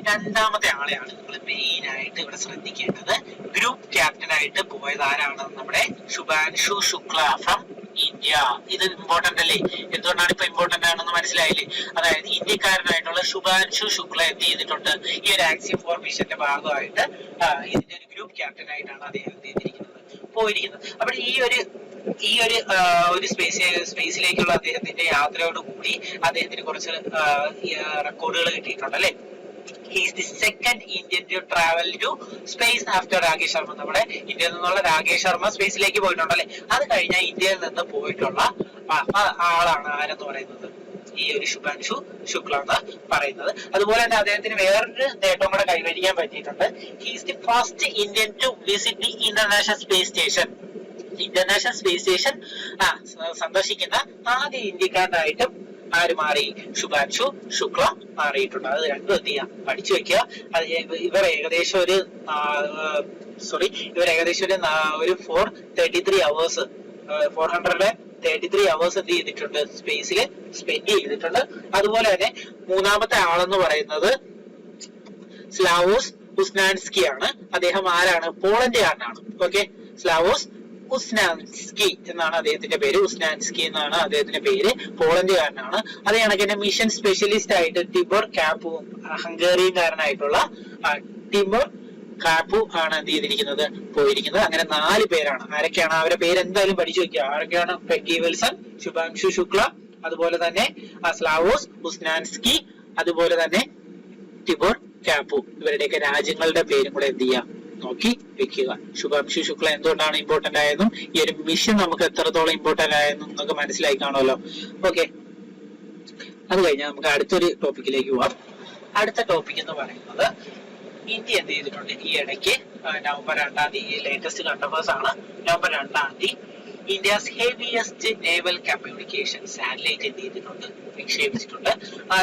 രണ്ടാമത്തെ ആളെയാണ് നിങ്ങൾ മെയിൻ ആയിട്ട് ഇവിടെ ശ്രദ്ധിക്കേണ്ടത്. ഗ്രൂപ്പ് ക്യാപ്റ്റൻ ആയിട്ട് പോയത് ആരാണ്? നമ്മുടെ ശുഭാൻഷു ശുക്ല ഫ്രം ഇന്ത്യ. ഇത് ഇമ്പോർട്ടന്റ് അല്ലേ? എന്തുകൊണ്ടാണ് ഇപ്പൊ ഇമ്പോർട്ടന്റ് ആണെന്ന് മനസ്സിലായില്ലേ? അതായത് ഇന്ത്യക്കാരനായിട്ടുള്ള ശുഭാൻഷു ശുക്ല എന്ത് ചെയ്തിട്ടുണ്ട്, ഈ ഒരു ആക്സിയം 4 മിഷന്റെ ഭാഗമായിട്ട് ഇതിന്റെ ഒരു ഗ്രൂപ്പ് ക്യാപ്റ്റൻ ആയിട്ടാണ് അദ്ദേഹം എന്ത് ചെയ്തിരിക്കുന്നത്, പോയിരിക്കുന്നത്. അപ്പോൾ ഈ ഒരു സ്പേസിലേക്കുള്ള അദ്ദേഹത്തിന്റെ യാത്രയോട് കൂടി അദ്ദേഹത്തിന് കുറച്ച് റെക്കോർഡുകൾ കിട്ടിയിട്ടുണ്ട് അല്ലെ. He is the second Indian to travel to space after Rakesh Sharma. നമ്മുടെ ഇന്ത്യയിൽ നിന്നുള്ള രാകേഷ് ശർമ്മ സ്പേസിലേക്ക് പോയിട്ടുണ്ടല്ലേ. അത് കഴിഞ്ഞാൽ ഇന്ത്യയിൽ നിന്ന് പോയിട്ടുള്ള ആളാണ് ആരെന്ന് പറയുന്നത്, ഈ ഒരു ശുഭാൻഷു ശുക്ല എന്ന് പറയുന്നത്. അതുപോലെ തന്നെ അദ്ദേഹത്തിന് വേറൊരു നേട്ടം കൂടെ കൈവരിക്കാൻ പറ്റിയിട്ടുണ്ട്. He is the first Indian to visit the International Space Station. International space station സന്ദർശിക്കുന്ന ആദ്യ ഇന്ത്യക്കാരനായിട്ടും ആര് മാറി, ശുഭാൻഷു ശുക്ല മാറിയിട്ടുണ്ട്. അത് രണ്ടും എന്ത് ചെയ്യാം, പഠിച്ചു വെക്കുക. ഇവർ ഏകദേശം ഒരു 433 അവേഴ്സ് 433 അവേഴ്സ് എന്ത് ചെയ്തിട്ടുണ്ട്, സ്പേസിൽ സ്പെൻഡ് ചെയ്തിട്ടുണ്ട്. അതുപോലെ തന്നെ മൂന്നാമത്തെ ആളെന്ന് പറയുന്നത് സ്ലാവോസ് ഉസ്നാൻസ്കി ആണ്. അദ്ദേഹം ആരാണ്, പോളണ്ടുകാരനാണ്. ഓക്കെ, സ്ലാവോസ് ഉസ്നാൻസ്കി എന്നാണ് അദ്ദേഹത്തിന്റെ പേര്. ഉസ്നാൻസ്കി എന്നാണ് അദ്ദേഹത്തിന്റെ പേര്. പോളണ്ടുകാരനാണ്. അതേ കണക്ക് തന്നെ മിഷൻ സ്പെഷ്യലിസ്റ്റ് ആയിട്ട് ടിബോർ കാപ്പു, ഹംഗേറിയൻകാരനായിട്ടുള്ള ടിബോർ കാപ്പു ആണ് എന്ത് ചെയ്തിരിക്കുന്നത്, പോയിരിക്കുന്നത്. അങ്ങനെ 4 പേരാണ്. ആരൊക്കെയാണ് അവരുടെ പേര് എന്തായാലും പഠിച്ചു വെക്കുക. ആരൊക്കെയാണ്? പെഗ്ഗി വിൽസൺ, ശുഭാൻഷു ശുക്ല, അതുപോലെ തന്നെ സ്ലാവോസ് ഉസ്നാൻസ്കി, അതുപോലെ തന്നെ ടിബോർ കാപ്പു. ഇവരുടെയൊക്കെ രാജ്യങ്ങളുടെ പേരും കൂടെ എന്ത് ചെയ്യാം, നോക്കി വെക്കുക. ശുഭാൻഷു ശുക്ല എന്തുകൊണ്ടാണ് ഇമ്പോർട്ടന്റ് ആയതെന്നും ഈ ഒരു മിഷൻ നമുക്ക് എത്രത്തോളം ഇമ്പോർട്ടന്റ് ആയെന്നും നമുക്ക് മനസ്സിലായി കാണുമല്ലോ. ഓക്കെ, അത് കഴിഞ്ഞാൽ നമുക്ക് അടുത്തൊരു ടോപ്പിക്കിലേക്ക് പോവാം. അടുത്ത ടോപ്പിക് എന്ന് പറയുന്നത് ഇന്ത്യ എന്ത് ചെയ്തിട്ടുണ്ട്, ഈ ഇടയ്ക്ക് നവംബർ 2-ാം തീയതി ലേറ്റസ്റ്റ് കണ്ടഫേഴ്സ് ആണ്. നവംബർ 2-ാം തീയതി India's heaviest naval communication satellite എന്ത് ചെയ്തിട്ടുണ്ട്, വിക്ഷേപിച്ചിട്ടുണ്ട്. ആ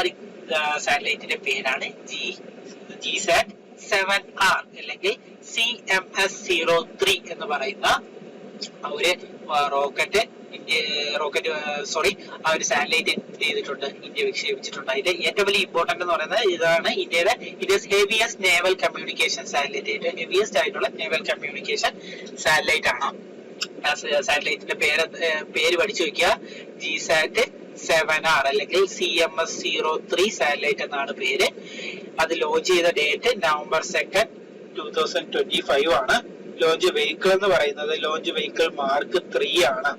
സാറ്റലൈറ്റിന്റെ പേരാണ് GSAT-7R അല്ലെങ്കിൽ CMS-03 എന്ന് പറയുന്ന ഒരു റോക്കറ്റ് ആ ഒരു സാറ്റലൈറ്റ് എന്ത് ചെയ്തിട്ടുണ്ട്, ഇന്ത്യ വിക്ഷേപിച്ചിട്ടുണ്ട്. അതിന്റെ ഏറ്റവും വലിയ ഇമ്പോർട്ടന്റ് എന്ന് പറയുന്നത് ഇതാണ്. India's heaviest naval communication satellite, heaviest ആയിട്ടുള്ള നേവൽ കമ്മ്യൂണിക്കേഷൻ സാറ്റലൈറ്റ് ആണ്. സാറ്റലൈറ്റിന്റെ പേര് പഠിച്ചു വെക്കുക. GSAT-7R അല്ലെങ്കിൽ CMS-03 സാറ്റലൈറ്റ് എന്നാണ് പേര്. അത് ലോഞ്ച് ചെയ്ത ഡേറ്റ് നവംബർ 2, 2025 ആണ്. ലോഞ്ച് വെഹിക്കിൾ എന്ന് പറയുന്നത് ലോഞ്ച് വെഹിക്കിൾ മാർക്ക് 3 ആണ്.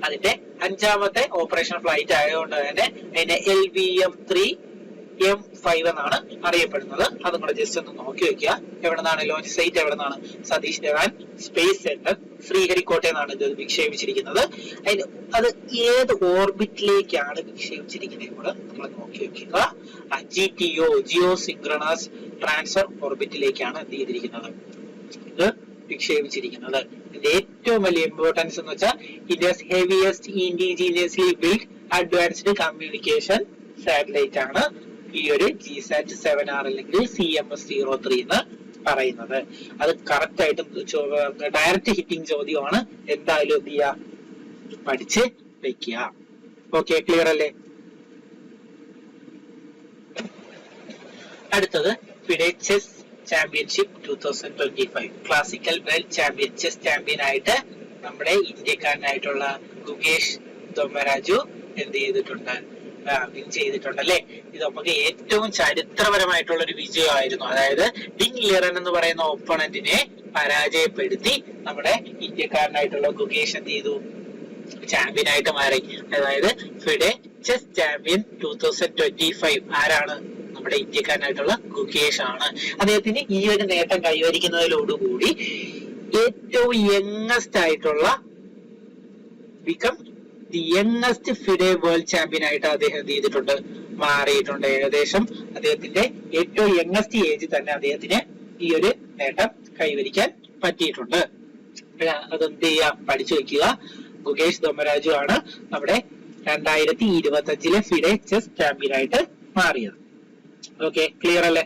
അതിന്റെ 5ാമത്തെ ഓപ്പറേഷൻ ഫ്ലൈറ്റ് ആയതുകൊണ്ട് തന്നെ അതിന്റെ LVM-3M5 എന്നാണ് അറിയപ്പെടുന്നത്. അതും കൂടെ ജസ്റ്റ് ഒന്ന് നോക്കി വെക്കുക. എവിടെ നിന്നാണ് ലോഞ്ച് സൈറ്റ്, എവിടെ നിന്നാണ്? സതീഷ് ധവാൻ സ്പേസ് സെന്റർ, ശ്രീഹരിക്കോട്ടയിൽ നിന്നാണ് ഇത് വിക്ഷേപിച്ചിരിക്കുന്നത്. അത് ഏത് ഓർബിറ്റിലേക്കാണ് വിക്ഷേപിച്ചിരിക്കുന്നത് കൂടെ നിങ്ങൾ നോക്കി വെക്കുക. GTO ജിയോ സിൻക്രണസ് ട്രാൻസ്ഫർ ഓർബിറ്റിലേക്കാണ് എന്ത് ചെയ്തിരിക്കുന്നത്, ഇത് വിക്ഷേപിച്ചിരിക്കുന്നത്. ഇതിന്റെ ഏറ്റവും വലിയ ഇമ്പോർട്ടൻസ് എന്ന് വെച്ചാൽ India's heaviest indigenously build advanced communication satellite ആണ് ഈ ഒരു GSAT-7R അല്ലെങ്കിൽ CMS-03 എന്ന് പറയുന്നത്. അത് കറക്റ്റ് ആയിട്ട് ഡയറക്റ്റ് ഹിറ്റിംഗ് ചോദ്യമാണ്. എന്തായാലും എന്ത് ചെയ്യുക, പഠിച്ച് വെക്കുക. ഓക്കെ, ക്ലിയർ അല്ലേ? അടുത്തത് FIDE chess championship 2025 classical world champion chess champion ആയിട്ട് നമ്മുടെ ഇന്ത്യക്കാരനായിട്ടുള്ള ഗുകേഷ് ദൊമ്മരാജു എന്ത് ചെയ്തിട്ടുണ്ട്, വിൻ ചെയ്തിട്ടുണ്ട് അല്ലെ. ഇത് നമുക്ക് ഏറ്റവും ചരിത്രപരമായിട്ടുള്ള ഒരു വിജയമായിരുന്നു. അതായത് ഡിങ് ലിറൻ എന്ന് പറയുന്ന ഓപ്പണന്റിനെ പരാജയപ്പെടുത്തി നമ്മുടെ ഇന്ത്യക്കാരനായിട്ടുള്ള ഗുകേഷ് എന്ത് ചെയ്തു, ചാമ്പ്യൻ ആയിട്ട് മാറി. അതായത് ഫിഡെ ചെസ് ചാമ്പ്യൻ 2025 ആരാണ്? നമ്മുടെ ഇന്ത്യക്കാരനായിട്ടുള്ള ഗുകേഷ് ആണ്. അദ്ദേഹത്തിന് ഈ ഒരു നേട്ടം കൈവരിക്കുന്നതിലോടുകൂടി ഏറ്റവും യങ്ങസ്റ്റ് ആയിട്ടുള്ള become the youngest FIDE world champion ആയിട്ട് അദ്ദേഹം എന്ത് ചെയ്തിട്ടുണ്ട്, മാറിയിട്ടുണ്ട്. ഏകദേശം അദ്ദേഹത്തിന്റെ ഏറ്റവും യങ്ങസ്റ്റ് ഏജിൽ തന്നെ അദ്ദേഹത്തിന് ഈ ഒരു നേട്ടം കൈവരിക്കാൻ പറ്റിയിട്ടുണ്ട്. അതെന്ത് ചെയ്യാം, പഠിച്ചു വെക്കുക. ഗുകേഷ് ദൊമ്മരാജു ആണ് നമ്മുടെ 2025 ഫിഡെ ചെസ് ചാമ്പ്യൻ ആയിട്ട് മാറിയത്. ഓക്കെ, ക്ലിയർ അല്ലേ?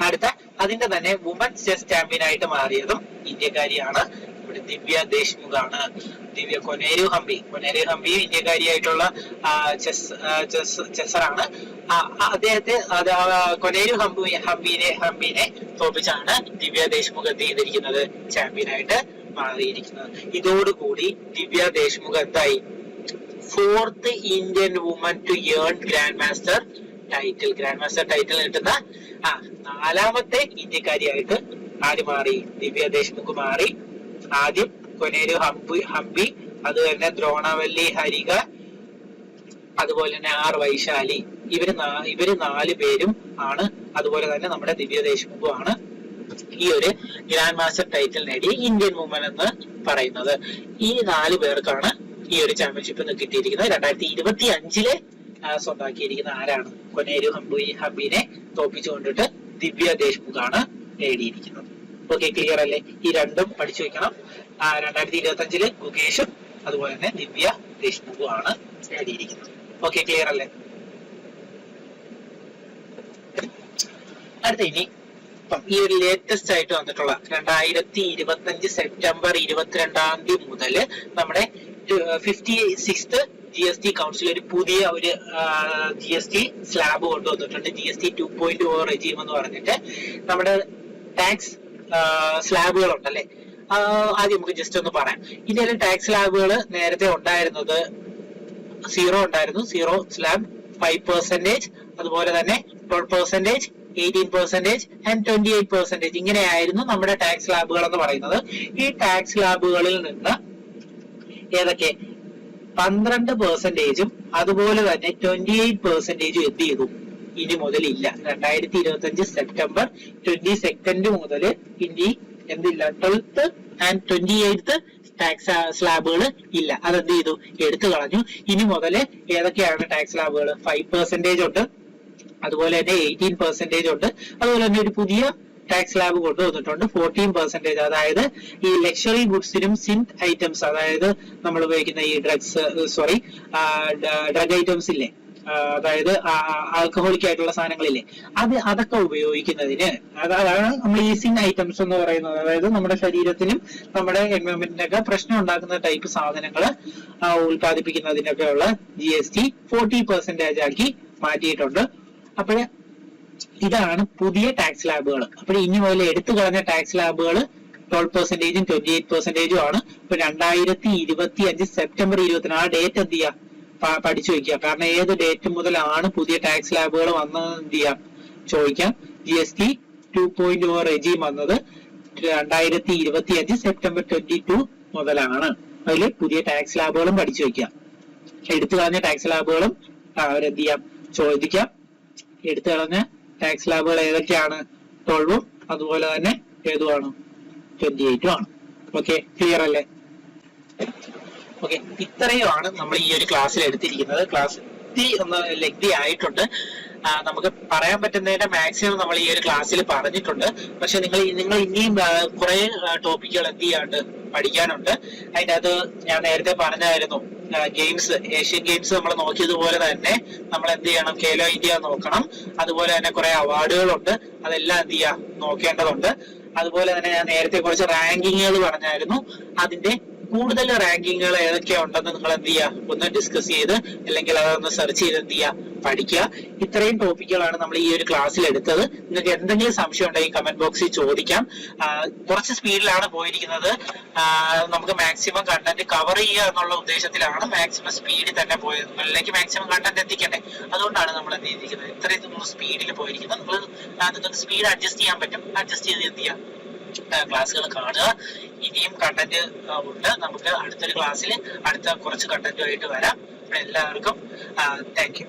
അടുത്ത അതിന്റെ തന്നെ വുമൻസ് ചെസ് ചാമ്പ്യൻ ആയിട്ട് മാറിയതും ഇന്ത്യക്കാരിയാണ്. ഇവിടെ ദിവ്യ ദേശ്മുഖ് ആണ്. ദിവ്യ കൊനേരു ഹംപിയും ഇന്ത്യക്കാരിയായിട്ടുള്ള ചെസ്സറാണ്. അദ്ദേഹത്തെ കൊനേരു ഹംപിനെ തോപ്പിച്ചാണ് ദിവ്യ ദേശ്മുഖ് എന്ത് ചെയ്തിരിക്കുന്നത്, ചാമ്പ്യൻ ആയിട്ട് മാറിയിരിക്കുന്നത്. ഇതോടുകൂടി ദിവ്യ ദേശ്മുഖ് എന്തായി, 4th Indian woman to earn grandmaster title കിട്ടുന്ന 4ാമത്തെ ഇന്ത്യക്കാരിയായിട്ട് ആര് മാറി, ദിവ്യ ദേശ്മുഖ് മാറി. ആദ്യം കൊനേരു ഹംപി, അതുപോലെ ദ്രോണവല്ലി ഹരിക, അതുപോലെ തന്നെ ആർ വൈശാലി, ഇവര് 4 പേരും ആണ്. അതുപോലെ തന്നെ നമ്മുടെ ദിവ്യ ദേശ്മുഖും ആണ് ഈ ഒരു ഗ്രാൻഡ് മാസ്റ്റർ ടൈറ്റിൽ നേടിയ ഇന്ത്യൻ വുമൻ എന്ന് പറയുന്നത്. ഈ 4 പേർക്കാണ് ഈ ഒരു ചാമ്പ്യൻഷിപ്പ് കിട്ടിയിരിക്കുന്നത്. 2025 സ്വന്തമാക്കിയിരിക്കുന്ന ആരാണ്, കൊനേരു ഹംപിനെ തോപ്പിച്ചുകൊണ്ടിട്ട് ദിവ്യ ദേശ്മുഖ് ആണ് നേടിയിരിക്കുന്നത്. ഓക്കെ, ക്ലിയർ അല്ലേ? ഈ രണ്ടും പഠിച്ചു വെക്കണം. 2025 ഗുകേഷും അതുപോലെ തന്നെ ദിവ്യ ദേശ്മുഖും ആണ് നേടിയിരിക്കുന്നത്. ഓക്കെ, ക്ലിയർ അല്ലേ? അടുത്ത ഇനി ഈ ഒരു ലേറ്റസ്റ്റ് ആയിട്ട് വന്നിട്ടുള്ള 2025 സെപ്റ്റംബർ 22 മുതൽ നമ്മുടെ 56th GST കൗൺസിൽ ഒരു പുതിയ ഒരു GST സ്ലാബ് കൊണ്ടുവന്നിട്ടുണ്ട്. GST 2.0 റെജീം എന്ന് പറഞ്ഞിട്ട് നമ്മുടെ ടാക്സ് സ്ലാബുകൾ ഉണ്ടല്ലേ. ആദ്യം നമുക്ക് ജസ്റ്റ് ഒന്ന് പറയാം. ഇന്ത്യയിലെ ടാക്സ് സ്ലാബുകൾ നേരത്തെ ഉണ്ടായിരുന്നത് 0 ഉണ്ടായിരുന്നു. 0 സ്ലാബ്, 5%, അതുപോലെ തന്നെ 12%, 18% and 28%. ഇങ്ങനെയായിരുന്നു നമ്മുടെ ടാക്സ് സ്ലാബുകൾ എന്ന് പറയുന്നത്. ഈ ടാക്സ് സ്ലാബുകളിൽ നിന്ന് ഏതൊക്കെ 12%ഉം അതുപോലെ തന്നെ 28%ഉം എന്ത് ചെയ്തു, ഇനി മുതലില്ല. 2025 സെപ്റ്റംബർ 22 മുതൽ ഇനി എന്തില്ല, 12th and 28th ടാക്സ് സ്ലാബുകൾ ഇല്ല. അതെന്ത് ചെയ്തു, എടുത്തു കളഞ്ഞു. ഇനി മുതൽ ഏതൊക്കെയാണ് ടാക്സ് സ്ലാബുകൾ? 5% ഉണ്ട്, അതുപോലെ തന്നെ 18% ഉണ്ട്, അതുപോലെ തന്നെ ഒരു പുതിയ ടാക്സ് സ്ലാബ് കൊണ്ടുവന്നിട്ടുണ്ട് 14%. അതായത് ഈ ലക്ഷറി ഗുഡ്സിനും സിൻത് ഐറ്റംസ്, അതായത് നമ്മൾ ഉപയോഗിക്കുന്ന ഈ ഡ്രഗ് ഐറ്റംസ് ഇല്ലേ, അതായത് ആൽക്കഹോളിക് ആയിട്ടുള്ള സാധനങ്ങളില്ലേ, അതൊക്കെ ഉപയോഗിക്കുന്നതിന്, അതാണ് നമ്മൾ ഈ സിൻ ഐറ്റംസ് എന്ന് പറയുന്നത്. അതായത് നമ്മുടെ ശരീരത്തിനും നമ്മുടെ എൻവയോൺമെന്റിനൊക്കെ പ്രശ്നം ഉണ്ടാക്കുന്ന ടൈപ്പ് സാധനങ്ങൾ ഉൽപ്പാദിപ്പിക്കുന്നതിനൊക്കെയുള്ള GST 40% ആക്കി മാറ്റിയിട്ടുണ്ട്. അപ്പോഴ് ഇതാണ് പുതിയ ടാക്സ് സ്ലാബുകൾ. അപ്പോൾ ഇനി മുതൽ എടുത്തു കളഞ്ഞ ടാക്സ് സ്ലാബുകൾ 12%ഉം 28%ഉം ആണ്. ഇപ്പൊ 2025 സെപ്റ്റംബർ 24 ആ ഡേറ്റ് എന്ത് ചെയ്യാം, പഠിച്ചു വെക്കുക. കാരണം ഏത് ഡേറ്റ് മുതലാണ് പുതിയ ടാക്സ് സ്ലാബുകൾ വന്നത് എന്ത് ചെയ്യാം, ചോദിക്കാം. GST 2.0 റെജീം വന്നത് 2025 സെപ്റ്റംബർ 22 മുതലാണ്. അതിൽ പുതിയ ടാക്സ് സ്ലാബുകളും പഠിച്ചു വെക്കുക. എടുത്തു കളഞ്ഞ ടാക്സ് സ്ലാബുകളും അവരെന്ത് ചെയ്യാം, ചോദിക്കാം. എടുത്തു കളഞ്ഞ ടാക്സ് സ്ലാബുകൾ ഏതൊക്കെയാണ്? 12ഉം അതുപോലെ തന്നെ ഏതുമാണ്, 28ഉം ആണ്. ഓക്കെ, ക്ലിയർ അല്ലേ? ഓക്കെ, ഇത്രയുമാണ് നമ്മൾ ഈ ഒരു ക്ലാസ്സിൽ എടുത്തിരിക്കുന്നത്. ക്ലാസ് ഒന്ന് ലെങ്തി ആയിട്ടുണ്ട്. നമുക്ക് പറയാൻ പറ്റുന്നതിന്റെ മാക്സിമം നമ്മൾ ഈ ഒരു ക്ലാസ്സിൽ പറഞ്ഞിട്ടുണ്ട്. പക്ഷെ നിങ്ങൾ ഇനിയും കുറെ ടോപ്പിക്കുകൾ എന്ത് ചെയ്യാണ്ട് പഠിക്കാനുണ്ട്. അതിൻ്റെ അത് ഞാൻ നേരത്തെ പറഞ്ഞായിരുന്നു, ഗെയിംസ്, ഏഷ്യൻ ഗെയിംസ് നമ്മൾ നോക്കിയതുപോലെ തന്നെ നമ്മൾ എന്ത് ചെയ്യണം, ഖേലോ ഇന്ത്യ നോക്കണം. അതുപോലെ തന്നെ കുറെ അവാർഡുകളുണ്ട്, അതെല്ലാം എന്ത് ചെയ്യാ നോക്കേണ്ടതുണ്ട്. അതുപോലെ തന്നെ ഞാൻ നേരത്തെ കുറച്ച് റാങ്കിങ്ങുകൾ പറഞ്ഞായിരുന്നു, അതിന്റെ കൂടുതൽ റാങ്കിങ്ങുകൾ ഏതൊക്കെ ഉണ്ടെന്ന് നിങ്ങൾ എന്ത് ചെയ്യുക, ഒന്ന് ഡിസ്കസ് ചെയ്ത് അല്ലെങ്കിൽ അതൊന്ന് സെർച്ച് ചെയ്ത് എന്ത് ചെയ്യുക, പഠിക്കുക. ഇത്രയും ടോപ്പിക്കുകളാണ് നമ്മൾ ഈ ഒരു ക്ലാസ്സിൽ എടുത്തത്. നിങ്ങൾക്ക് എന്തെങ്കിലും സംശയം ഉണ്ടെങ്കിൽ കമന്റ് ബോക്സിൽ ചോദിക്കാം. കുറച്ച് സ്പീഡിലാണ് പോയിരിക്കുന്നത്. നമുക്ക് മാക്സിമം കണ്ടന്റ് കവർ ചെയ്യുക എന്നുള്ള ഉദ്ദേശത്തിലാണ് മാക്സിമം സ്പീഡിൽ തന്നെ പോയത്. നിങ്ങളിലേക്ക് മാക്സിമം കണ്ടന്റ് എത്തിക്കണ്ടേ, അതുകൊണ്ടാണ് നമ്മൾ എന്ത് ചെയ്തിരിക്കുന്നത്, ഇത്രയും സ്പീഡിൽ പോയിരിക്കുന്നത്. നിങ്ങൾക്ക് സ്പീഡ് അഡ്ജസ്റ്റ് ചെയ്യാൻ പറ്റും, അഡ്ജസ്റ്റ് ചെയ്ത് എന്ത് ചെയ്യാം, ക്ലാസ്സുകൾ കാണുക. ഇനിയും കണ്ടന്റ് ഉണ്ട്. നമുക്ക് അടുത്തൊരു ക്ലാസ്സിൽ അടുത്ത കുറച്ച് കണ്ടന്റുമായിട്ട് വരാം. എല്ലാവർക്കും താങ്ക് യു.